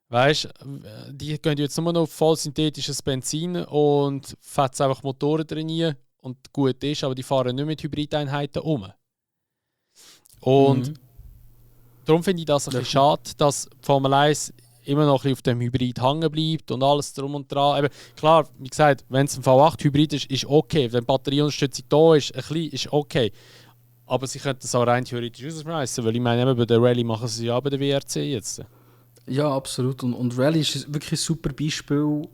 Weißt du, die gehen jetzt nur noch auf voll synthetisches Benzin und fetzen einfach Motoren drin und gut ist, aber die fahren nicht mit Hybrideinheiten um. Und darum finde ich das ein bisschen schade, dass die Formel 1 immer noch ein bisschen auf dem Hybrid hängen bleibt und alles drum und dran. Eben, klar, wie gesagt, wenn es ein V8-Hybrid ist, ist okay. Wenn die Batterieunterstützung da ist, ein bisschen, ist okay. Aber sie könnten es auch rein theoretisch rausschmeißen, weil ich meine, eben bei der Rallye machen sie ja bei der WRC jetzt. Ja, absolut. Und Rallye ist wirklich ein super Beispiel.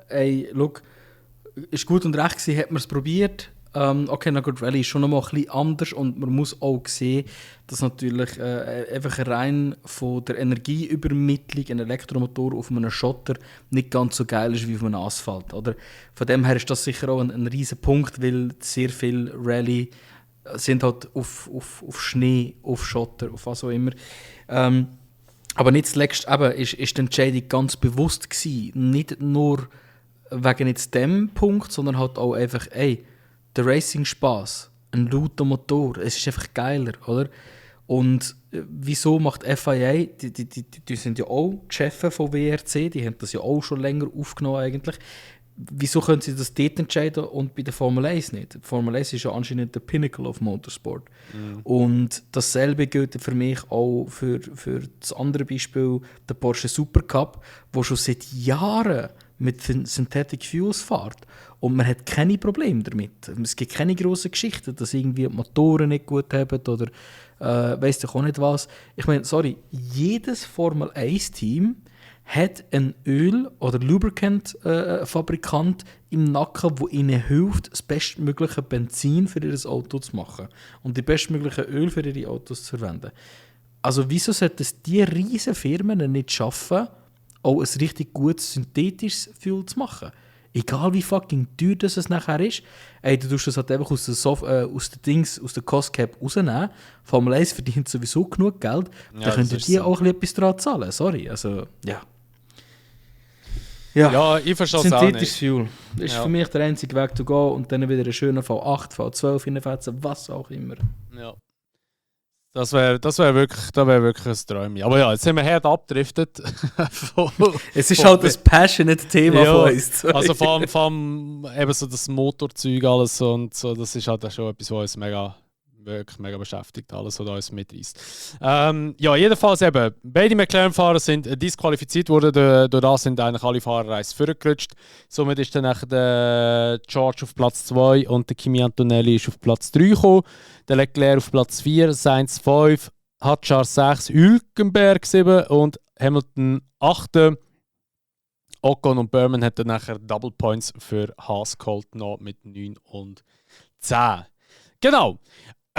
Ey, look, ist gut und recht gewesen, hat man es probiert. Okay, na gut, Rallye ist schon noch mal ein bisschen anders und man muss auch sehen, dass natürlich einfach rein von der Energieübermittlung ein Elektromotor auf einem Schotter nicht ganz so geil ist wie auf einem Asphalt. Oder? Von dem her ist das sicher auch ein riesen Punkt, weil sehr viele Rallye sind halt auf Schnee, auf Schotter, auf was auch immer. Aber nicht zuletzt eben, ist die Entscheidung ganz bewusst gewesen. Nicht nur wegen jetzt dem Punkt, sondern halt auch einfach, ey, der Racing-Spaß, ein lauter Motor, es ist einfach geiler, oder? Und wieso macht FIA, die sind ja auch die Chefs von WRC, die haben das ja auch schon länger aufgenommen eigentlich. Wieso können sie das dort entscheiden und bei der Formel 1 nicht? Die Formel 1 ist ja anscheinend der Pinnacle of Motorsport. Und dasselbe gilt für mich auch für das andere Beispiel, der Porsche Supercup, wo schon seit Jahren mit Synthetic Fuels fährt. Und man hat keine Probleme damit. Es gibt keine grossen Geschichten, dass irgendwie die Motoren nicht gut haben oder weiss doch auch nicht was. Ich meine, sorry, jedes Formel 1-Team hat ein Öl- oder Lubricant-Fabrikant im Nacken, der ihnen hilft, das bestmögliche Benzin für ihr Auto zu machen und die bestmögliche Öl für ihre Autos zu verwenden. Also wieso sollten es diese riesen Firmen nicht schaffen, auch ein richtig gutes synthetisches Fuel zu machen? Egal wie fucking teuer das es nachher ist, ey, du tust das halt einfach aus der Cost Cap rausnehmen. Formel 1 verdient sowieso genug Geld, ja, dann könnt ihr die so auch etwas dran zahlen. Sorry, also, ja. Ja, ich verstehe es auch nicht. Synthetisches Fuel ist für mich der einzige Weg zu gehen und dann wieder einen schönen V8, V12 hineinfetzen, was auch immer. Ja. Das wär wirklich ein Träumchen. Aber ja, jetzt sind wir hart abgedriftet. Es ist halt das passionate Thema von uns. Also vor allem eben so das Motorzeug alles und so, das ist halt auch schon etwas, was uns wirklich mega beschäftigt, alles, was uns mitreißt. Ja, jedenfalls eben, beide McLaren-Fahrer sind disqualifiziert worden, durch das sind eigentlich alle Fahrer eins vorgerutscht. Somit ist dann der George auf Platz 2 und der Kimi Antonelli ist auf Platz 3 gekommen. Der Leclerc auf Platz 4, Sainz 5, Hadjar 6, Hülkenberg 7 und Hamilton 8. Ocon und Berman hatten nachher Double Points für Haas geholt, noch mit 9 und 10. Genau.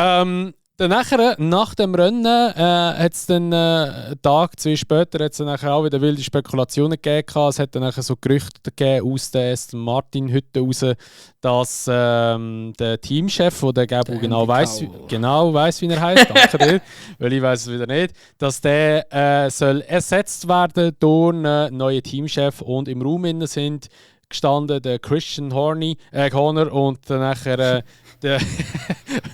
Dann nachher, nach dem Rennen hat es dann einen Tag, 2 später, hat es nachher auch wieder wilde Spekulationen gegeben. Es hat dann nachher so Gerüchte gegeben aus der Aston Martin Hütte raus, dass der Teamchef, der genau weiss, wie er heißt, danke dir, weil ich weiß es wieder nicht, dass der soll ersetzt werden durch einen neuen Teamchef und im Raum innen sind gestanden der Christian Horner und dann nachher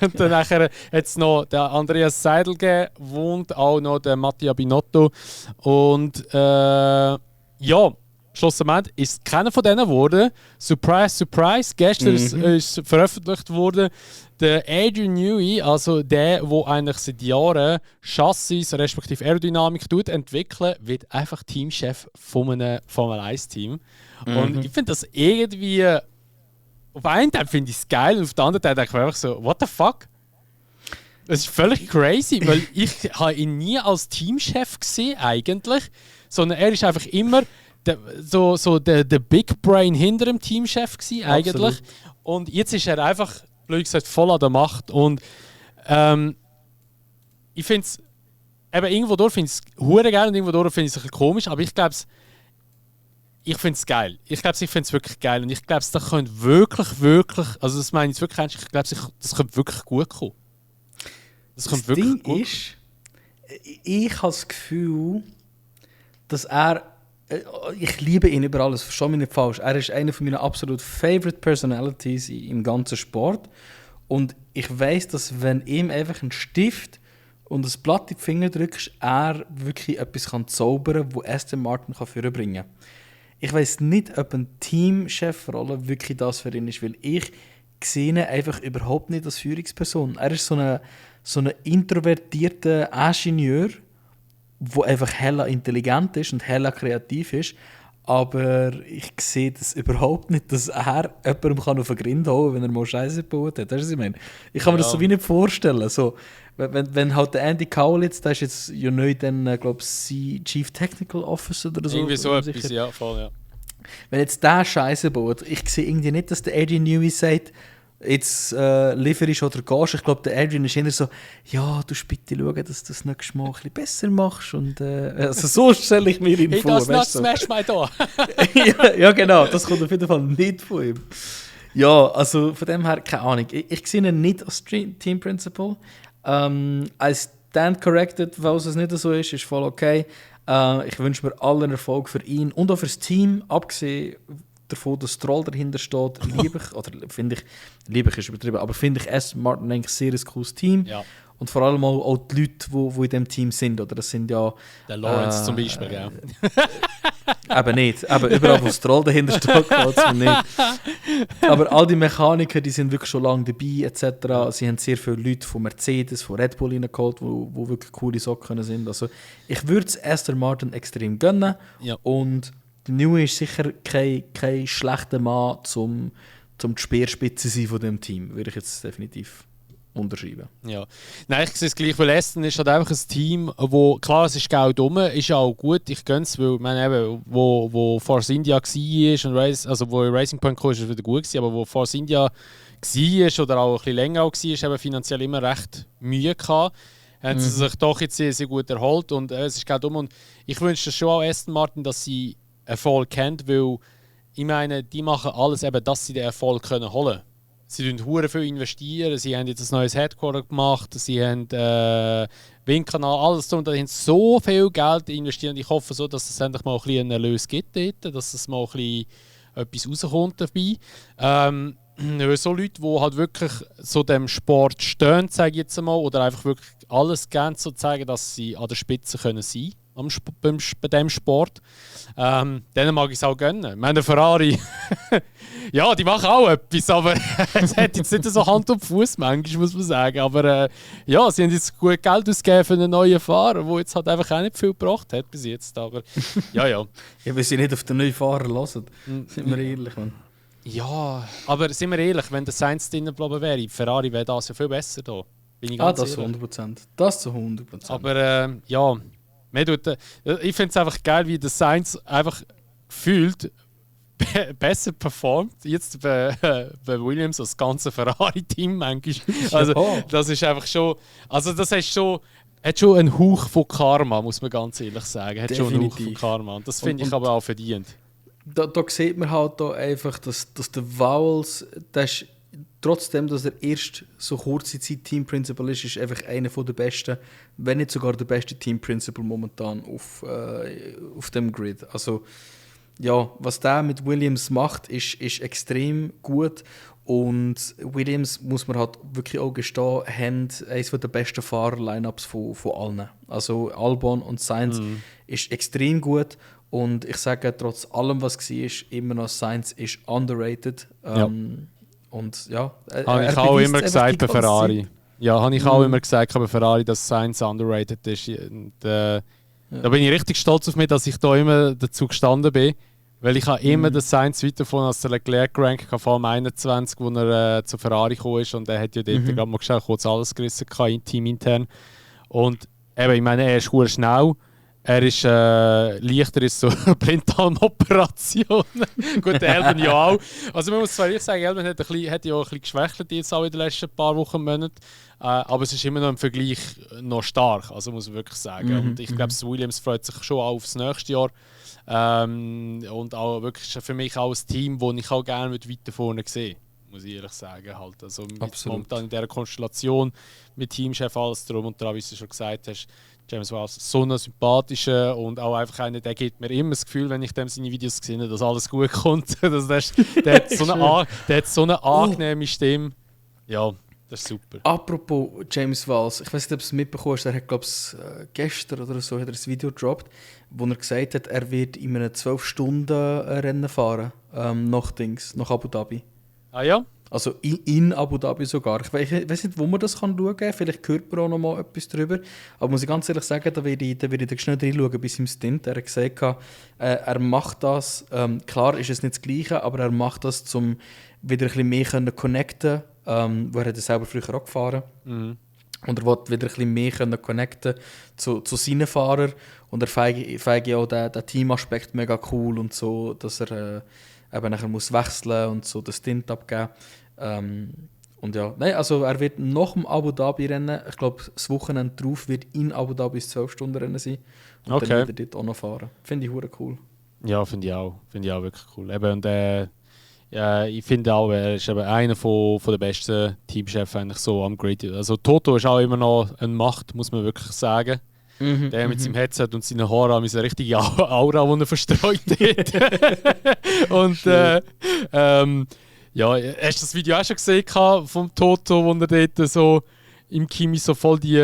und dann nachher hat es noch den Andreas Seidel gegeben und auch noch den Mattia Binotto. Und ja, schlussendlich ist es keiner von denen geworden. Surprise, surprise. Gestern ist veröffentlicht worden, der Adrian Newey, also der eigentlich seit Jahren Chassis respektive Aerodynamik entwickeln, wird einfach Teamchef von einem Formel-1-Team. Und ich finde das irgendwie... Auf einen Teil finde ich es geil und auf den anderen Teil denke ich mir einfach so, what the fuck? Das ist völlig crazy, weil ich habe ihn nie als Teamchef gesehen eigentlich, sondern er ist einfach immer der Big Brain hinter dem Teamchef gewesen, eigentlich. Absolut. Und jetzt ist er einfach, blöd gesagt, voll an der Macht. Und ich finde es, eben irgendwo durch finde ich es hure geil und irgendwo durch finde ich es ein bisschen komisch, aber ich glaube ich finde es geil. Ich finde es wirklich geil. Und ich glaube, das könnte wirklich, also das meine ich wirklich ernst, ich glaube, das könnte wirklich gut kommen. Das Ding ist, ich habe das Gefühl, dass ich liebe ihn über alles, verstehe mich nicht falsch. Er ist einer meiner absolut favorite Personalities im ganzen Sport. Und ich weiss, dass wenn ihm einfach ein Stift und ein Blatt in die Finger drückst, er wirklich etwas zaubern kann, das Aston Martin vorbringen kann. Ich weiss nicht, ob eine Teamchefrolle wirklich das für ihn ist, weil ich sehe ihn einfach überhaupt nicht als Führungsperson. Er ist so ein introvertierter Ingenieur, der einfach hella intelligent ist und hella kreativ ist. Aber ich sehe das überhaupt nicht, dass er jemandem auf den Grind holen kann, wenn er mal Scheiße gebaut hat. Weißt du, was ich meine? Ich kann mir das so wie nicht vorstellen. So, wenn halt der Andy Cowell der ist jetzt ja neu dann, glaube ich, Chief Technical Officer oder so. Irgendwie so etwas, ja, voll, ja. Wenn jetzt der Scheiße baut, ich sehe irgendwie nicht, dass der Adrian Newey sagt, jetzt lieferst oder gehst. Ich glaube, der Adrian ist eher so, ja, du bitte schauen, dass du das nächste Mal ein bisschen besser machst. Und, also so stelle ich mir ihn vor. He does not smash my door. ja, genau, das kommt auf jeden Fall nicht von ihm. Ja, also von dem her, keine Ahnung. Ich sehe ihn nicht als Team Principal. Als stand corrected, weil es nicht so ist voll okay. Ich wünsche mir allen Erfolg für ihn und auch fürs Team, abgesehen davon, dass Stroll dahinter steht, liebe ich ist übertrieben, aber finde ich Aston Martin eigentlich sehr ein cooles Team. Ja. Und vor allem auch die Leute, die in diesem Team sind. Oder das sind ja... Der Lawrence zum Beispiel, ja. Eben nicht. Eben überall, wo Stroll dahinter steht, geht es mir nicht. Aber all die Mechaniker, die sind wirklich schon lange dabei, etc. Sie haben sehr viele Leute von Mercedes, von Red Bull reingeholt, die wirklich coole Socken sind. Also ich würde es Aston Martin extrem gönnen. Ja. Und der Newey ist sicher kein schlechter Mann, zum die Speerspitze sein von diesem Team. Würde ich jetzt definitiv unterschreiben. Ja. Nein, ich sehe es gleich, weil Aston ist halt einfach ein Team, wo, klar, es ist Geld rum, ist ja auch gut, ich gönne es, weil, ich meine, eben, wo Force India war und also wo Racing Point kam, ist es wieder gut gewesen, aber wo Force India war oder auch ein bisschen länger auch war, eben finanziell immer recht Mühe gehabt, haben sie sich doch jetzt sehr, sehr gut erholt und es ist Geld rum und ich wünsche schon auch Aston Martin, dass sie Erfolg haben, weil ich meine, die machen alles eben, dass sie den Erfolg können holen können. Sie investieren viel investieren, sie haben jetzt ein neues Headquarter gemacht, sie haben Windkanal, alles und da haben so viel Geld investiert und ich hoffe so, dass es endlich mal ein bisschen einen Erlös gibt dort, dass es mal ein bisschen etwas rauskommt dabei. So Leute, die halt wirklich so dem Sport stehen, sage ich jetzt mal, oder einfach wirklich alles gerne so zeigen, dass sie an der Spitze können sein bei diesem Sport. Denen mag ich es auch gönnen. Meine Ferrari, ja, die machen auch etwas, aber es hat jetzt nicht so Hand und Fuß manchmal, muss man sagen. Aber ja, sie haben jetzt gut Geld ausgegeben für einen neuen Fahrer, der jetzt halt einfach auch nicht viel gebracht hat bis jetzt. Aber ja. Ja, weil sie nicht auf den neuen Fahrer hören. Sind wir ehrlich, Mann. Ja, aber sind wir ehrlich, wenn der Sainz drin geblieben wäre, Ferrari wäre das ja viel besser da. Bin ich ganz das ehrlich. 100%. Das zu 100%. Aber ja, ich finde es einfach geil, wie der Sainz einfach gefühlt besser performt jetzt bei Williams als das ganze Ferrari-Team manchmal. Also das ist einfach schon, also das hat schon einen Hauch von Karma, muss man ganz ehrlich sagen. Hat schon einen Hauch von Karma und das finde ich aber auch verdient. Da sieht man halt da einfach, dass der Vowles, trotzdem, dass er erst so kurze Zeit Team Principal ist einfach einer der besten, wenn nicht sogar der beste Team Principal momentan auf dem Grid. Also ja, was der mit Williams macht, ist extrem gut und Williams, muss man halt wirklich auch gestehen, haben eines der besten Fahrer-Lineups von allen. Also Albon und Sainz ist extrem gut. Und ich sage, trotz allem, was war, immer noch Sainz ist underrated. Und ja, habe ich auch immer gesagt bei Ferrari. Ja, habe ich auch immer gesagt bei Ferrari, dass Sainz underrated ist. Und, da bin ich richtig stolz auf mich, dass ich da immer dazu gestanden bin. Weil ich habe immer den Sainz weiter von als der Leclerc gerankt vor dem 21, wo er zu Ferrari gekommen ist. Und er hat ja dort gerade mal schnell kurz alles gerissen, Team intern. Und eben, ich meine, er ist sehr schnell. Er ist leichter in so Blinddarmoperationen. Gut, der Elben ja auch. Also man muss zwar ehrlich sagen, Elben hat ja ein bisschen geschwächelt jetzt auch in den letzten paar Wochen und Monaten. Aber es ist immer noch im Vergleich noch stark, also muss man wirklich sagen. Und ich glaube, Williams freut sich schon auch aufs nächste Jahr. Und auch wirklich für mich auch ein Team, das ich auch gerne weiter vorne sehe. Muss ich ehrlich sagen. Halt. Also momentan in dieser Konstellation mit Teamchef, alles drum und dran, wie du schon gesagt hast, James Vowles so ein sympathischer und auch einfach einer, der gibt mir immer das Gefühl, wenn ich dem seine Videos sehe, dass alles gut kommt. Der hat so eine angenehme Stimme. Ja, das ist super. Apropos James Vowles, ich weiß nicht, ob du es mitbekommen hast, er hat, glaube ich, gestern oder so hat er ein Video gedroppt, wo er gesagt hat, er wird in einem 12-Stunden-Rennen fahren, nach Abu Dhabi. Ah ja? Also in Abu Dhabi sogar. Ich weiß nicht, wo man das schauen kann. Vielleicht hört man auch noch mal etwas darüber. Aber muss ich ganz ehrlich sagen, da werde ich schnell reinschauen bis im Stint. Er hat gesagt, er macht das. Klar ist es nicht das Gleiche, aber er macht das, um wieder ein bisschen mehr connecten wo er hat selber früher auch gefahren. Und er will wieder ein bisschen mehr connecten zu seinen Fahrern. Und er feige ja auch den Teamaspekt mega cool und so, dass er eben nachher muss wechseln und so den Stint abgeben. Und ja, nein, also er wird nach dem Abu Dhabi-Rennen, ich glaube, das Wochenende drauf wird in Abu Dhabi das 12-Stunden-Rennen sein. Und dann wird er dort auch noch fahren. Finde ich hure cool. Ja, finde ich auch wirklich cool. Eben, und, ich finde auch, er ist eben einer von den besten Teamchefs eigentlich so am Grid. Also Toto ist auch immer noch eine Macht, muss man wirklich sagen. Der mit seinem Headset und seinen Haaren haben eine richtige Aura, die er verstreut hat. Und ja, hast du das Video auch schon gesehen vom Toto, wo er dort so im Kimi so voll die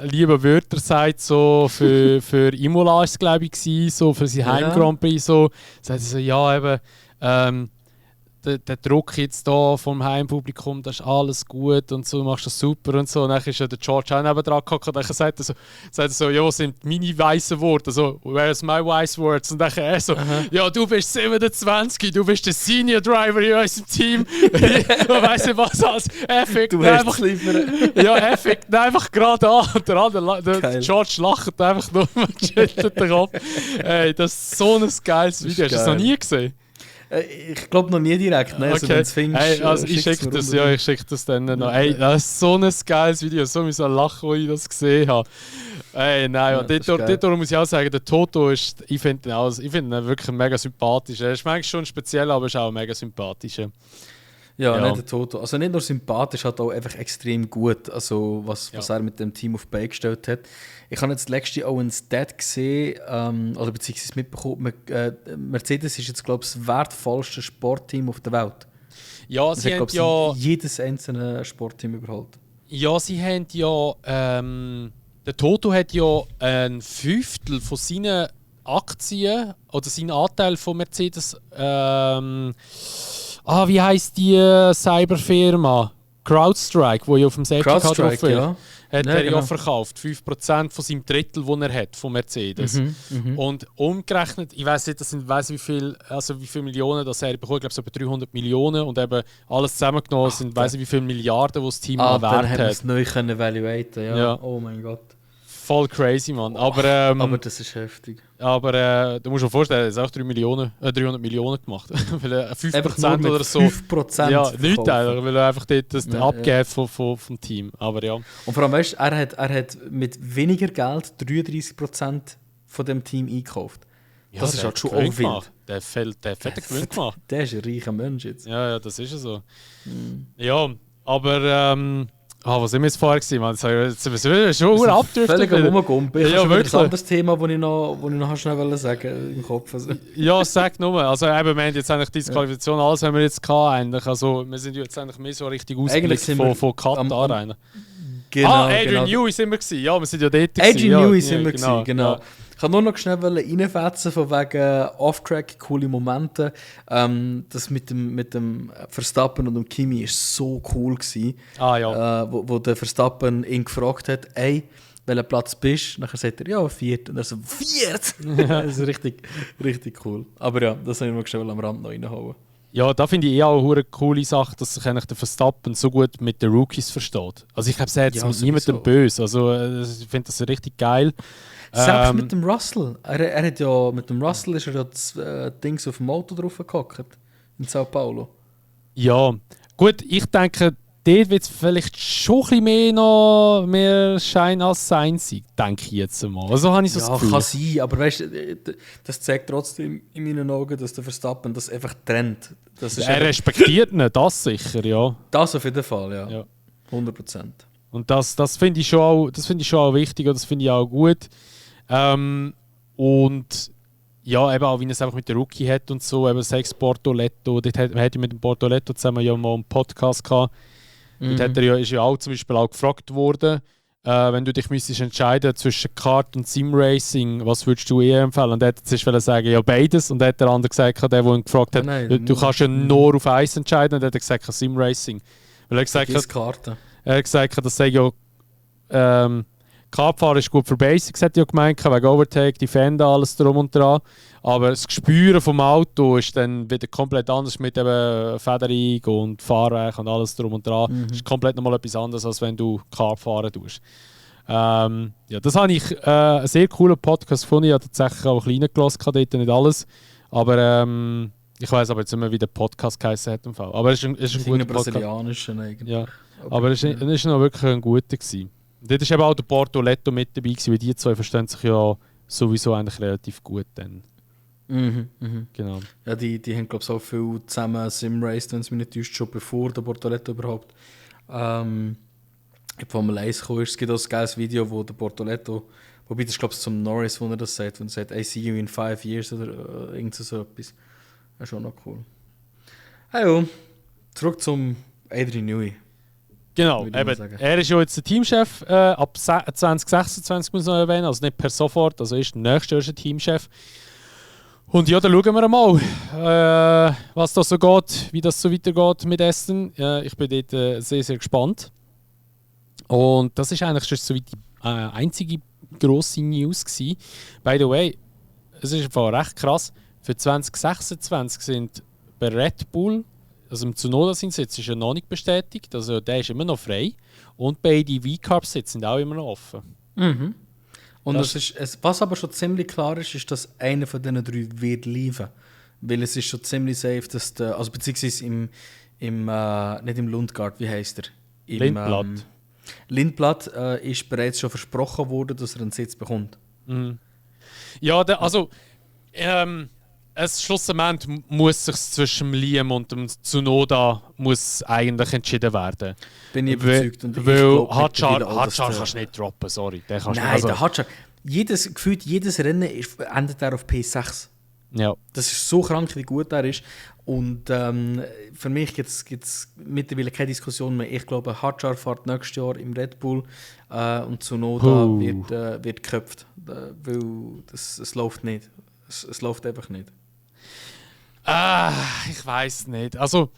lieben Wörter sagt, so für Imola war es, glaube ich, so für sein Heim-Grand Prix. So. Sagt er so, ja, eben, der Druck jetzt hier vom Heimpublikum, das ist alles gut und so, du machst das super und so. Und dann ist ja der George auch nebendran gehockt und dann sagt er so, ja, was sind meine weißen Worte? Also, where's my wise words? Und dann er so, ja, du bist 27, du bist der Senior Driver in unserem Team. Man weiss nicht was als Effekt. Du hast einfach ja, Effekt einfach gerade an. Und der George lacht einfach nur und schüttelt den Kopf. Ey, das ist so ein geiles Video. Hast du das noch nie gesehen? Ich glaube noch nie direkt, ne? Okay. Also, findest, also ich schicke das dann noch. Ey, das ist so ein geiles Video, so ein Lachen, als ich das gesehen habe. Ey, nein, und dort muss ich auch sagen, der Toto ist, ich finde ihn wirklich mega sympathisch. Er ist manchmal schon speziell, aber ist auch mega sympathisch. Ja, nicht der Toto. Also nicht nur sympathisch, hat auch einfach extrem gut, also was er mit dem Team auf die Beine gestellt hat. Ich habe jetzt letztens auch ein Stat gesehen, oder beziehungsweise mitbekommen, Mercedes ist jetzt, glaube ich, das wertvollste Sportteam auf der Welt. Ja, sie haben jedes einzelne Sportteam überholt. Ja, sie haben ja, der Toto hat ja ein Fünftel von seinen Aktien oder seinen Anteil von Mercedes, wie heisst die Cyberfirma? CrowdStrike, die ja auf dem Safety Car drauf ist. Ja. Hat er ja verkauft. 5% von seinem Drittel, das er hat von Mercedes. Und umgerechnet, ich weiss nicht, wie viele Millionen das er bekommt, ich glaube so etwa 300 Millionen und eben alles zusammengenommen sind, weiss ich wie viele Milliarden, die das Team an Wert hat. Dann haben wir es neu evaluaten, ja. Oh mein Gott. Voll crazy, Mann. Aber das ist heftig. Aber du musst dir vorstellen, er hat auch 300 Millionen gemacht. Weil er 5% oder so. 5%? Ja, nichts eigentlich, weil er einfach dort das abgeht vom Team. Aber ja. Und vor allem, weißt du, er hat mit weniger Geld 33% von dem Team eingekauft. Ja, das ist halt schon auch wild. Der hat einen Gewinn gemacht. Der ist ein reicher Mensch jetzt. Ja, das ist ja so. Ja, aber was sind wir jetzt vorher gewesen? Jetzt sind wir schon abgedriftet. Völlig am Rumgumpen. Ich habe wirklich ein anderes Thema, das ich noch schnell sagen im Kopf. Also. Ja, sag nur. Also eben, wir haben jetzt eigentlich Disqualifikation, alles haben wir jetzt gehabt eigentlich. Also wir sind jetzt eigentlich mehr so richtig ausgeblickt von Katar rein. Genau, Adrian Newey sind wir gewesen. Ja, wir sind ja dort gewesen. Adrian Newey sind wir gewesen, genau. Ich kann nur noch schnell reinfetzen von wegen Off-Track, coole Momente. Das mit dem Verstappen und dem Kimi ist so cool gewesen. Wo der Verstappen ihn gefragt hat, ey, welchen Platz bist du? Nachher sagt er, ja, 4. Und er so, 4? Das ist richtig, richtig cool. Aber ja, das habe ich noch schnell am Rand noch reinhauen. Ja, da finde ich auch eine coole Sache, dass sich eigentlich der Verstappen so gut mit den Rookies versteht. Also ich glaube, er hat es niemandem böse. Also ich finde das richtig geil. Selbst mit dem Russell. Er hat ja, mit dem Russell ist er ja das Dings auf dem Auto drauf gehackt. In Sao Paulo. Ja, gut, ich denke, dort wird es vielleicht schon ein bisschen mehr Schein als Sein sein, denke ich jetzt einmal. Also habe ich so das Gefühl. Kann sein, aber weißt du, das zeigt trotzdem in meinen Augen, dass der Verstappen das einfach trennt. Das ist respektiert ihn, das sicher, ja. Das auf jeden Fall, ja. 100%. Und das finde ich schon auch wichtig und das finde ich auch gut. Und ja, eben auch, wie er es einfach mit der Rookie hat und so, eben sechs Bortoletto, dort hat er mit dem Bortoletto zusammen ja mal einen Podcast gehabt. Dort ist ja auch zum Beispiel auch gefragt worden, wenn du dich müsstest entscheiden zwischen Kart und Simracing, was würdest du eher empfehlen? Und er hat zuerst sagen, ja beides. Und dann hat der andere gesagt, der ihn gefragt hat, du kannst ja nur auf eins entscheiden. Und er hat gesagt, Simracing. Weil er gesagt hat, das sei ja Kartfahren ist gut für Basics, hat er ja gemeint, wegen Overtake, Defender, alles drum und dran. Aber das Gespüren vom Auto ist dann wieder komplett anders mit eben Federung und Fahrwerk und alles drum und dran. Das ist komplett nochmal etwas anderes, als wenn du Kart fahren tust. Ja, das habe ich einen sehr coolen Podcast gefunden. Ich habe tatsächlich auch ein kleiner gelassen, dort nicht alles. Aber ich weiss aber jetzt nicht mehr, wie der Podcast geheißen hat. Im Fall. Aber es ist ein guter Podcast. Brasilianischen eigentlich. Ja, aber es ist noch wirklich ein guter gewesen. Dort war eben auch der Bortoletto mit dabei, weil die zwei verstehen sich ja sowieso eigentlich relativ gut dann. Genau. Ja, die haben glaube ich so viel zusammen simraced, wenn es mich nicht täuscht, schon bevor der Bortoletto überhaupt von Formel 1 kam. Es gibt auch ein geiles Video, wo der Bortoletto, wobei das glaube ich zum Norris, wo er das sagt, wenn er sagt, I see you in 5 years oder irgend so etwas. Das ist schon noch cool. Also, zurück zum Adrian Newey. Genau, eben, er ist ja jetzt der Teamchef, ab 2026 muss ich noch erwähnen, also nicht per sofort, also ist der nächste Jahr Teamchef. Und ja, dann schauen wir mal, was da so geht, wie das so weitergeht mit Aston. Ich bin dort sehr, sehr gespannt. Und das ist eigentlich schon so wie die einzige grosse News gewesen. By the way, es ist einfach recht krass, für 2026 sind bei Red Bull, also im Tsunoda-Sitz ist ja noch nicht bestätigt, also der ist immer noch frei. Und beide V-Carb-Sitze sind auch immer noch offen. Und was aber schon ziemlich klar ist, ist, dass einer von diesen drei wird liefern. Weil es ist schon ziemlich safe, dass der, also beziehungsweise nicht im Lundgaard, wie heisst er? Lindblad. Lindblad ist bereits schon versprochen worden, dass er einen Sitz bekommt. Ja, schlussendlich muss sich zwischen Liam und dem Tsunoda muss eigentlich entschieden werden. Bin ich überzeugt. Und weil Hadjar kannst du nicht droppen, sorry. Der Hadjar, gefühlt jedes Rennen endet er auf P6. Ja. Das ist so krank, wie gut er ist. Und für mich gibt es mittlerweile keine Diskussion mehr. Ich glaube, Hadjar fährt nächstes Jahr im Red Bull und Tsunoda wird geköpft. Weil es läuft nicht. Es läuft einfach nicht. Ich weiß nicht. Also,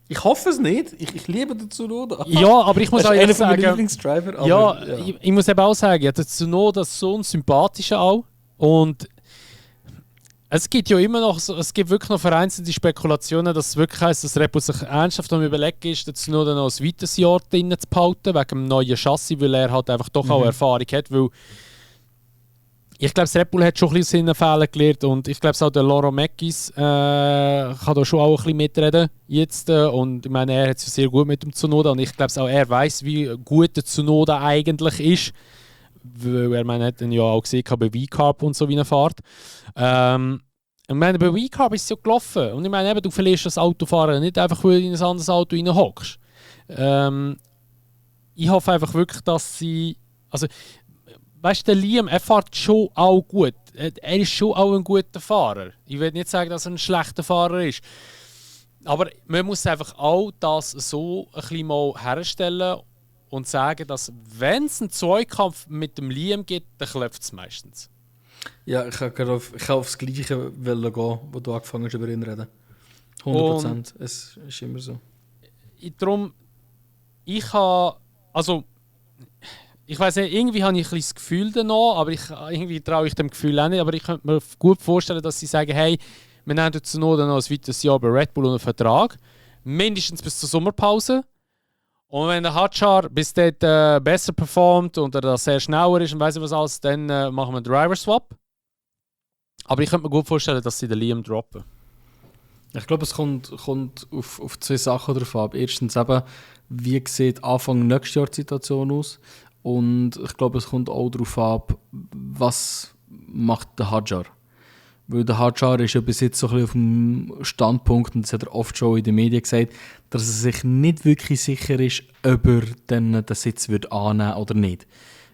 ich hoffe es nicht. Ich liebe den Tsunoda. Ja, aber ich muss auch ehrlich sagen, Lieblingsdriver. Ich muss eben auch sagen, der Tsunoda ist so ein sympathischer auch. Und es gibt ja immer noch, es gibt wirklich noch vereinzelte Spekulationen, dass es wirklich heisst, dass Red Bull sich ernsthaft am Überlegen ist, den Tsunoda noch ein weiteres Jahr drin zu behalten, wegen dem neuen Chassis, weil er halt einfach doch auch Erfahrung hat. Weil ich glaube, Red Bull hat schon ein bisschen seine Fehler gelernt und ich glaube auch der Laurent Mekies kann da schon auch ein bisschen mitreden jetzt. Und ich meine, er hat es sehr gut mit dem Tsunoda und ich glaube auch, er weiß, wie gut der Tsunoda eigentlich ist. Weil er hat ihn ja auch gesehen bei V-Carb und so wie er fährt. Ich meine, bei V-Carb ist es ja gelaufen. Und ich meine, eben, du verlierst das Autofahren nicht einfach, weil du in ein anderes Auto reinhockst. Ich hoffe einfach wirklich, dass sie... Also, weißt du, der Liam, er fährt schon auch gut. Er ist schon auch ein guter Fahrer. Ich will nicht sagen, dass er ein schlechter Fahrer ist. Aber man muss einfach auch das so ein bisschen mal herstellen und sagen, dass wenn es einen Zweikampf mit dem Liam gibt, dann klopft es meistens. Ja, ich kann aufs Gleiche gehen, wo du angefangen hast, über ihn zu reden. 100%. Und es ist immer so. Ich weiß nicht, irgendwie habe ich ein bisschen das Gefühl danach, aber irgendwie traue ich dem Gefühl auch nicht. Aber ich könnte mir gut vorstellen, dass sie sagen, hey, wir nehmen jetzt noch ein weiteres Jahr bei Red Bull unter Vertrag, mindestens bis zur Sommerpause. Und wenn der Hadjar bis dort besser performt und er sehr schneller ist und weiss ich was alles, dann machen wir einen Driver-Swap. Aber ich könnte mir gut vorstellen, dass sie den Liam droppen. Ich glaube, es kommt auf zwei Sachen drauf ab. Erstens eben, wie sieht Anfang nächstes Jahr die Situation aus? Und ich glaube, es kommt auch darauf ab, was macht der Hadjar. Weil der Hadjar ist ja bis jetzt so ein bisschen auf dem Standpunkt, und das hat er oft schon in den Medien gesagt, dass er sich nicht wirklich sicher ist, ob er dann den Sitz wird annehmen oder nicht.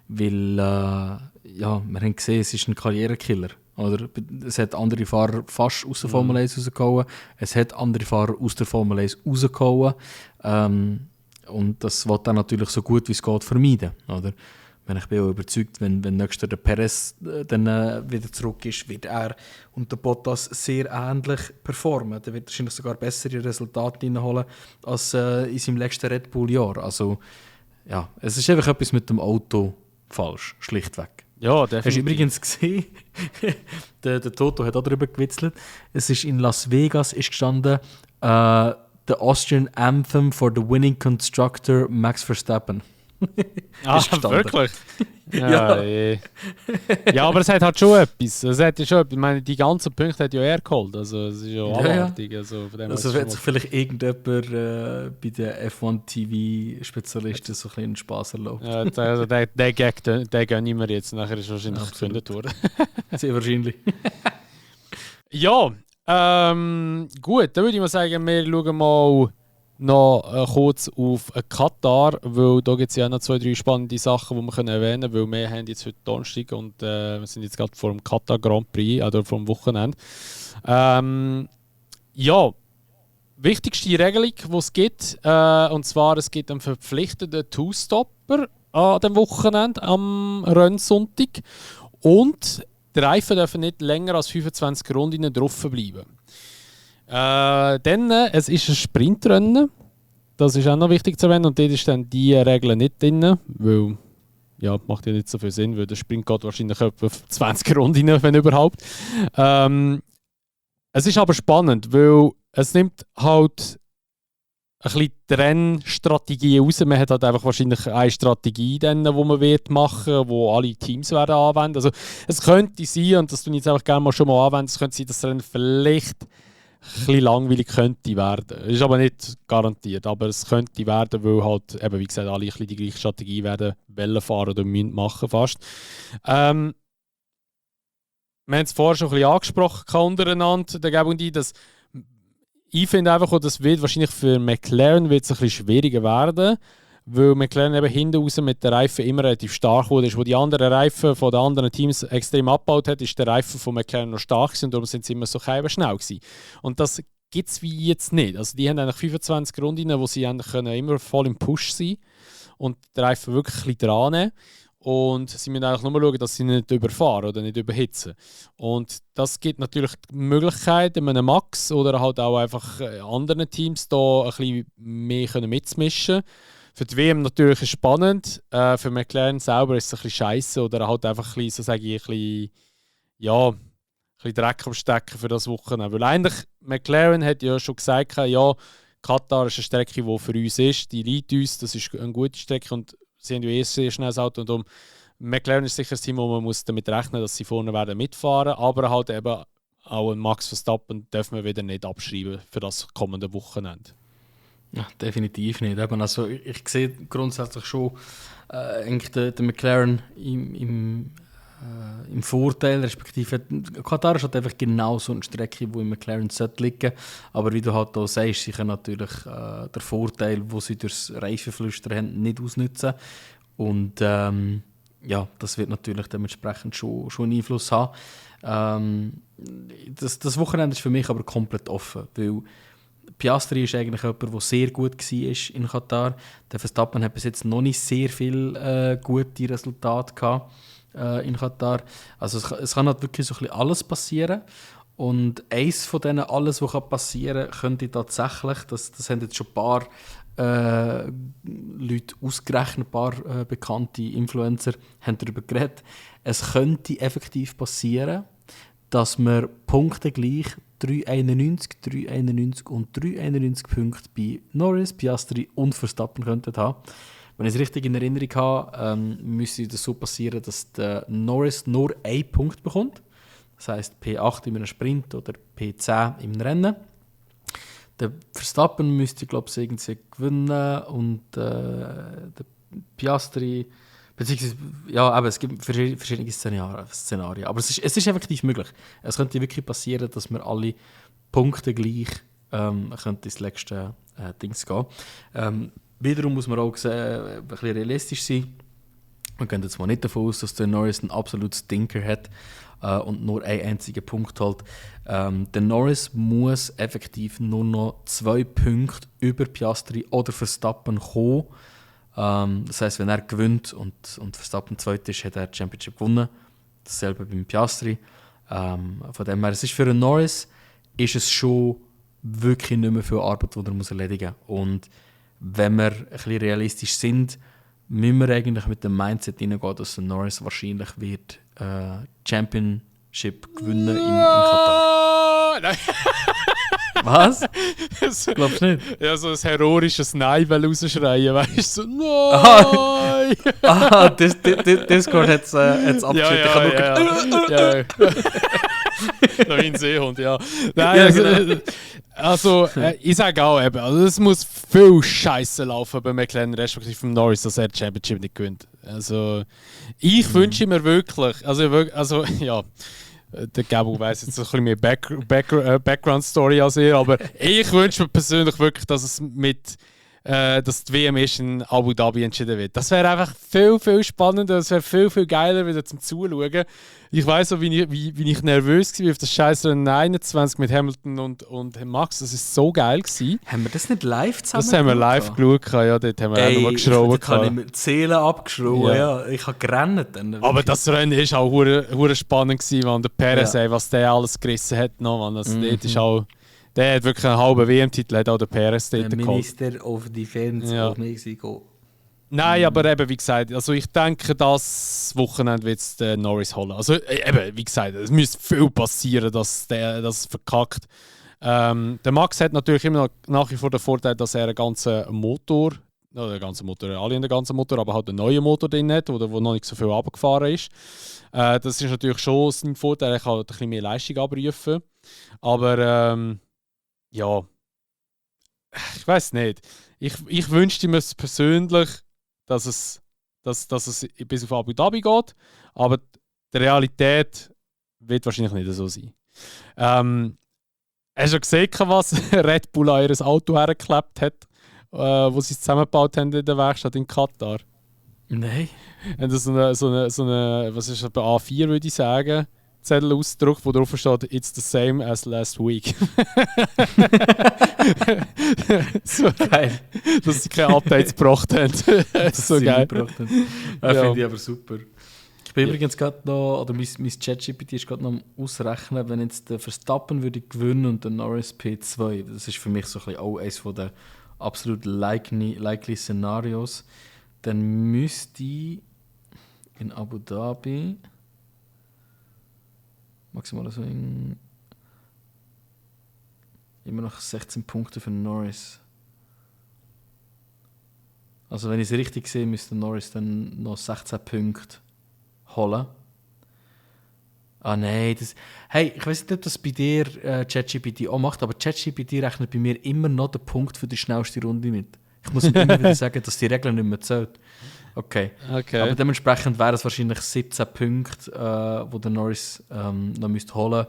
Weil, wir haben gesehen, es ist ein Karrierekiller. Oder? Es hat andere Fahrer fast aus der Formel 1 rausgehauen, es hat andere Fahrer aus der Formel 1 rausgehauen. Und das will er natürlich so gut wie es geht vermeiden. Oder? Ich bin auch überzeugt, wenn nächstes der Perez dann wieder zurück ist, wird er und der Bottas sehr ähnlich performen. Der wird wahrscheinlich sogar bessere Resultate reinholen als in seinem letzten Red Bull-Jahr. Also, ja, es ist einfach etwas mit dem Auto falsch, schlichtweg. Ja, definitiv. Hast du übrigens gesehen, der Toto hat auch darüber gewitzelt, es ist in Las Vegas ist gestanden, the Austrian Anthem for the winning constructor Max Verstappen. Wirklich? Ja. Ja, aber es hat halt schon etwas. Ich meine, die ganzen Punkte hat ja er geholt. Also, es ist ja abartig. Ja. Also, von dem Also wird sich vielleicht irgendjemand bei den F1-TV-Spezialisten so ein bisschen Spass erlaubt. Ja, also der Gag, den gönne ich mir jetzt. Nachher ist wahrscheinlich gefunden worden. Sehr wahrscheinlich. Ja, gut. Dann würde ich mal sagen, wir schauen mal noch kurz auf Katar, weil da gibt es ja noch 2-3 spannende Sachen, die wir erwähnen können, weil wir haben jetzt heute Donnerstag und wir sind jetzt gerade vor dem Katar Grand Prix, oder vor dem Wochenende. Ja, wichtigste Regelung, die es gibt, und zwar es gibt einen verpflichteten Two-Stopper an dem Wochenende, am Rennsonntag, und die Reifen dürfen nicht länger als 25 Runden drauf bleiben. Dann, es ist ein Sprintrennen, das ist auch noch wichtig zu erwähnen, und dort ist dann die Regel nicht drin, weil ja, macht ja nicht so viel Sinn, weil der Sprint geht wahrscheinlich etwa 20 Runden, wenn überhaupt. Es ist aber spannend, weil es nimmt halt ein bisschen die Rennstrategie raus. Man hat halt einfach wahrscheinlich eine Strategie, die man wird machen, wo alle Teams werden anwenden. Also es könnte sein, und das tue ich jetzt einfach gerne mal schon mal anwenden, es könnte sein, dass das Rennen vielleicht ein bisschen langweilig könnte werden. Ist aber nicht garantiert, aber es könnte werden, weil halt, eben, wie gesagt, alle ein bisschen die gleiche Strategie werden wollen fahren oder müssen machen fast. Wir haben es vorher schon ein bisschen angesprochen untereinander, der Gab und die, dass ich finde einfach, das wird wahrscheinlich für McLaren wird es ein bisschen schwieriger werden, weil McLaren eben hinten raus mit den Reifen immer relativ stark wurde. Wo die anderen Reifen von den anderen Teams extrem abgebaut hat, ist der Reifen von McLaren noch stark gewesen, und darum sind sie immer so schnell gewesen. Und das gibt es wie jetzt nicht. Also die haben eigentlich 25 Runden, wo sie eigentlich immer voll im Push sein und den Reifen wirklich ein bisschen dran nehmen. Und sie müssen eigentlich nur schauen, dass sie nicht überfahren oder nicht überhitzen. Und das gibt natürlich die Möglichkeit, einem Max oder halt auch einfach anderen Teams da ein bisschen mehr mitmischen. Für die WM natürlich ist es spannend. Für McLaren selber ist es ein bisschen scheiße oder halt einfach ein bisschen, so sage ich, ein bisschen Dreck am Stecken für das Wochenende. Weil eigentlich, McLaren hat ja schon gesagt, ja, Katar ist eine Strecke, die für uns ist, die liegt uns, das ist eine gute Strecke und sie haben ja sehr schnell das Auto. Und McLaren ist sicher ein Team, wo man muss damit rechnen, dass sie vorne werden mitfahren, aber halt eben auch einen Max Verstappen dürfen wir wieder nicht abschreiben für das kommende Wochenende. Ja, definitiv nicht. Also ich sehe grundsätzlich schon eigentlich den McLaren im Vorteil, respektive Katar ist halt einfach genau so eine Strecke, die im McLaren liegen sollte. Aber wie du halt auch sagst, sie können natürlich den Vorteil, den sie durchs Reifenflüstern haben, nicht ausnutzen. Und das wird natürlich dementsprechend schon einen Einfluss haben. Das Wochenende ist für mich aber komplett offen, weil Piastri ist eigentlich jemand, der sehr gut war in Katar. Der Verstappen hat bis jetzt noch nicht sehr viele gute Resultate gehabt. in Katar. Also es kann halt wirklich so ein bisschen alles passieren. Und eins von denen alles, was passieren kann, könnte tatsächlich, das haben jetzt schon ein paar Leute ausgerechnet, ein paar bekannte Influencer haben darüber geredet. Es könnte effektiv passieren, dass wir Punkte gleich 3,91, 3,91 und 3,91 Punkte bei Norris, Piastri und Verstappen könnten haben. Wenn ich es richtig in Erinnerung habe, müsste das so passieren, dass der Norris nur 1 Punkt bekommt. Das heisst P8 in einem Sprint oder P10 im Rennen. Der Verstappen müsste, glaube ich, irgendwie gewinnen und der Piastri, beziehungsweise, ja, aber es gibt verschiedene Szenarien. Aber es ist effektiv möglich. Es könnte wirklich passieren, dass wir alle Punkte gleich könnte ins letzte Dings gehen. Wiederum muss man auch ein bisschen realistisch sein. Wir gehen jetzt mal nicht davon aus, dass der Norris einen absoluten Stinker hat und nur einen einzigen Punkt holt. Der Norris muss effektiv nur noch 2 Punkte über Piastri oder Verstappen kommen. Das heisst, wenn er gewinnt und Verstappen zweit ist, hat er die Championship gewonnen. Dasselbe beim Piastri. Von dem her, es ist für einen Norris ist es schon wirklich nicht mehr viel Arbeit, die er erledigen muss. Und wenn wir ein bisschen realistisch sind, müssen wir eigentlich mit dem Mindset hineingehen, dass der Norris wahrscheinlich wird Championship gewinnen in Katar. Nein. Was? Glaubst du nicht? Ja, so ein heroisches Nein rausschreien, weißt du, so nein! Discord hat es abgeschnitten. Ja. Noch ein Seehund, ja. Nein, also ich sage auch eben, also es muss viel Scheiße laufen bei McLaren, respektive vom Norris, dass er die Championship nicht gewinnt. Also ich wünsche mir wirklich, also ja, der Gabo weiss jetzt ein bisschen mehr Background-Story als ihr, aber ich wünsche mir persönlich wirklich, dass es dass die WM ist in Abu Dhabi entschieden wird. Das wäre einfach viel, viel spannender, das wäre viel, viel geiler wieder zum Zuschauen. Ich weiss auch, wie ich nervös war auf das scheiß Rennen 21 mit Hamilton und Max. Das war so geil gewesen. Haben wir das nicht live zusammen Das haben wir live geschaut, ja, dort haben wir auch nochmal geschraubt. Ich habe mir die Seele abgeschraubt, ja. Ich habe gerannt. Dann, aber das Rennen war auch hure spannend gewesen, weil der Perez, was der alles gerissen hat. Noch, also dort ist auch... Der hat wirklich einen halben WM-Titel, hat auch der Perez dort geholt. Minister of Defense of Mexico. Nein, aber eben, wie gesagt, also ich denke, das Wochenende wird es Norris holen. Also eben, wie gesagt, es müsste viel passieren, dass das verkackt. Der Max hat natürlich immer noch nach wie vor den Vorteil, dass er einen ganzen Motor, alle haben den ganzen Motor, aber halt einen neuen Motor drin hat, wo noch nicht so viel runtergefahren ist. Das ist natürlich schon sein Vorteil, er kann ein bisschen mehr Leistung abrufen. Aber ja, ich weiß nicht. Ich wünschte mir persönlich, dass es bis auf Abu Dhabi geht, aber die Realität wird wahrscheinlich nicht so sein. Hast du gesehen, was Red Bull an ihr Auto hergeklebt hat, wo sie es zusammengebaut haben in der Werkstatt in Katar? Nein. Und so eine, was ist das, bei A4 würde ich sagen, Zettel ausgedruckt, wo drauf steht, it's the same as last week. So geil. Dass sie keine Updates gebracht haben. So geil. Finde ich aber super. Ich bin übrigens gerade noch, oder mein ChatGPT ist gerade noch am Ausrechnen, wenn jetzt der Verstappen würde gewinnen und der Norris P2, das ist für mich so ein bisschen auch eines der absolut likely Szenarios, dann müsste in Abu Dhabi maximal so immer noch 16 Punkte für Norris. Also wenn ich es richtig sehe, müsste Norris dann noch 16 Punkte holen. Ah nein, hey, ich weiß nicht, ob das bei dir ChatGPT auch macht, aber ChatGPT rechnet bei mir immer noch den Punkt für die schnellste Runde mit. Ich muss ihm immer wieder sagen, dass die Regel nicht mehr zählt. Okay. Aber dementsprechend wären es wahrscheinlich 17 Punkte, die der Norris noch müsste holen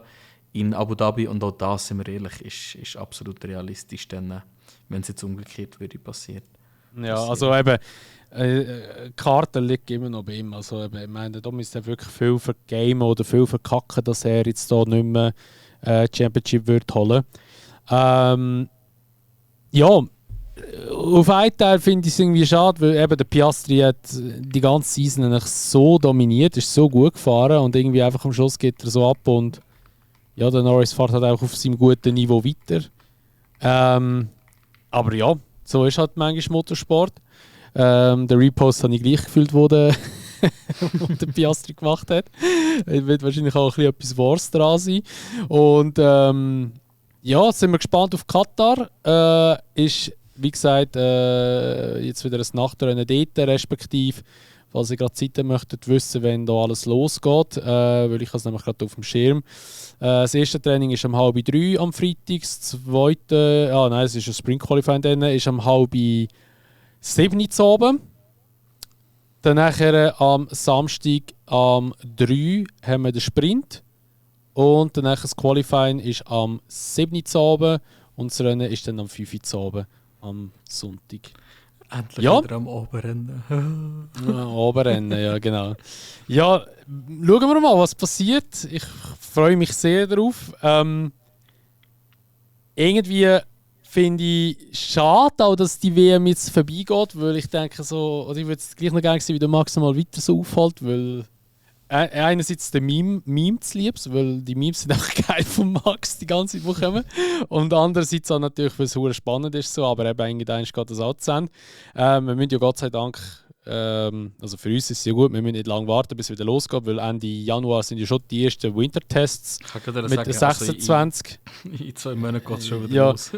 in Abu Dhabi. Und auch das, sind wir ehrlich, ist absolut realistisch, dann, wenn es jetzt umgekehrt würde passieren. Ja, also eben, die Karte liegt immer noch bei ihm. Also eben, ich meine, da müsste er wirklich viel vergamen oder viel verkacken, dass er jetzt da nicht mehr Championship wird holen. Ja, auf einen Teil finde ich es irgendwie schade, weil eben der Piastri hat die ganze Season eigentlich so dominiert, ist so gut gefahren und irgendwie einfach am Schluss geht er so ab und ja, der Norris fährt halt auch auf seinem guten Niveau weiter. Aber ja, so ist halt manchmal Motorsport. Der Repost habe ich gleich gefühlt, wo der Piastri gemacht hat. Es wird wahrscheinlich auch ein bisschen etwas Wahres dran sein. Und ja, sind wir gespannt auf Katar. Ist, wie gesagt, jetzt wieder ein Nachtrennen dort, respektive, falls ihr gerade Zeit möchtet wissen, wenn da alles losgeht, weil ich es nämlich gerade auf dem Schirm. Das erste Training ist um 2:30 am Freitag, das zweite, es ist ein Sprint Qualifying, dann ist um 6:30 oben. Dann nachher am Samstag am 3 haben wir den Sprint. Und dann das Qualifying ist am 7 oben und das Rennen ist dann am 5 oben am Sonntag. Endlich Ja. wieder am Oberrennen. Oberrennen, ja genau. Ja, schauen wir mal, was passiert. Ich freue mich sehr darauf. Irgendwie finde ich schade, auch, dass die WM jetzt vorbeigeht, weil ich denke so, oder ich würde es gleich noch gerne sehen, wie der Max mal weiter so auffällt, weil einerseits der Meme zu lieb, weil die Memes sind auch geil von Max die ganze Zeit, die kommen. Und andererseits auch natürlich, weil es sehr spannend ist, so, aber eben irgendwann geht das auch zu Ende. Wir müssen ja Gott sei Dank, also für uns ist es ja gut, wir müssen nicht lange warten, bis es wieder losgeht, weil Ende Januar sind ja schon die ersten Wintertests mit den 26. In 2 Monaten geht es schon wieder Ja, los.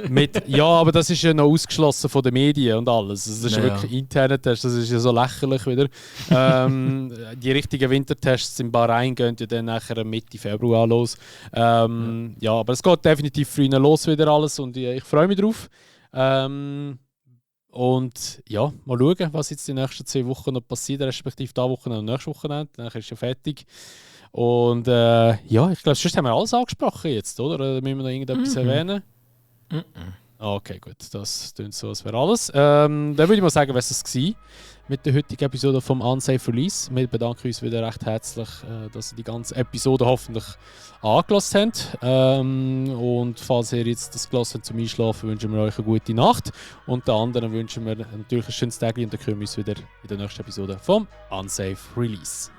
aber das ist ja noch ausgeschlossen von den Medien und alles. Also das ist Ja, wirklich interne Tests, das ist ja so lächerlich wieder. Die richtigen Wintertests in Bahrain gehen ja dann nachher Mitte Februar los. Ja, aber es geht definitiv früher los wieder alles und ich freue mich drauf. Und ja, mal schauen, was jetzt die nächsten 2 Wochen noch passiert, respektive diese Woche und nächste Wochenende. Dann ist ja fertig. Und ja, ich glaube, sonst haben wir alles angesprochen jetzt, oder? Oder müssen wir noch irgendetwas erwähnen? Okay, gut, das klingt so, als wäre alles. Dann würde ich mal sagen, was es war mit der heutigen Episode vom Unsafe Release. Wir bedanken uns wieder recht herzlich, dass ihr die ganze Episode hoffentlich angelassen habt. Und falls ihr jetzt das gelassen habt zum Einschlafen, wünschen wir euch eine gute Nacht. Und den anderen wünschen wir natürlich ein schönes Tag und dann hören wir uns wieder in der nächsten Episode vom Unsafe Release.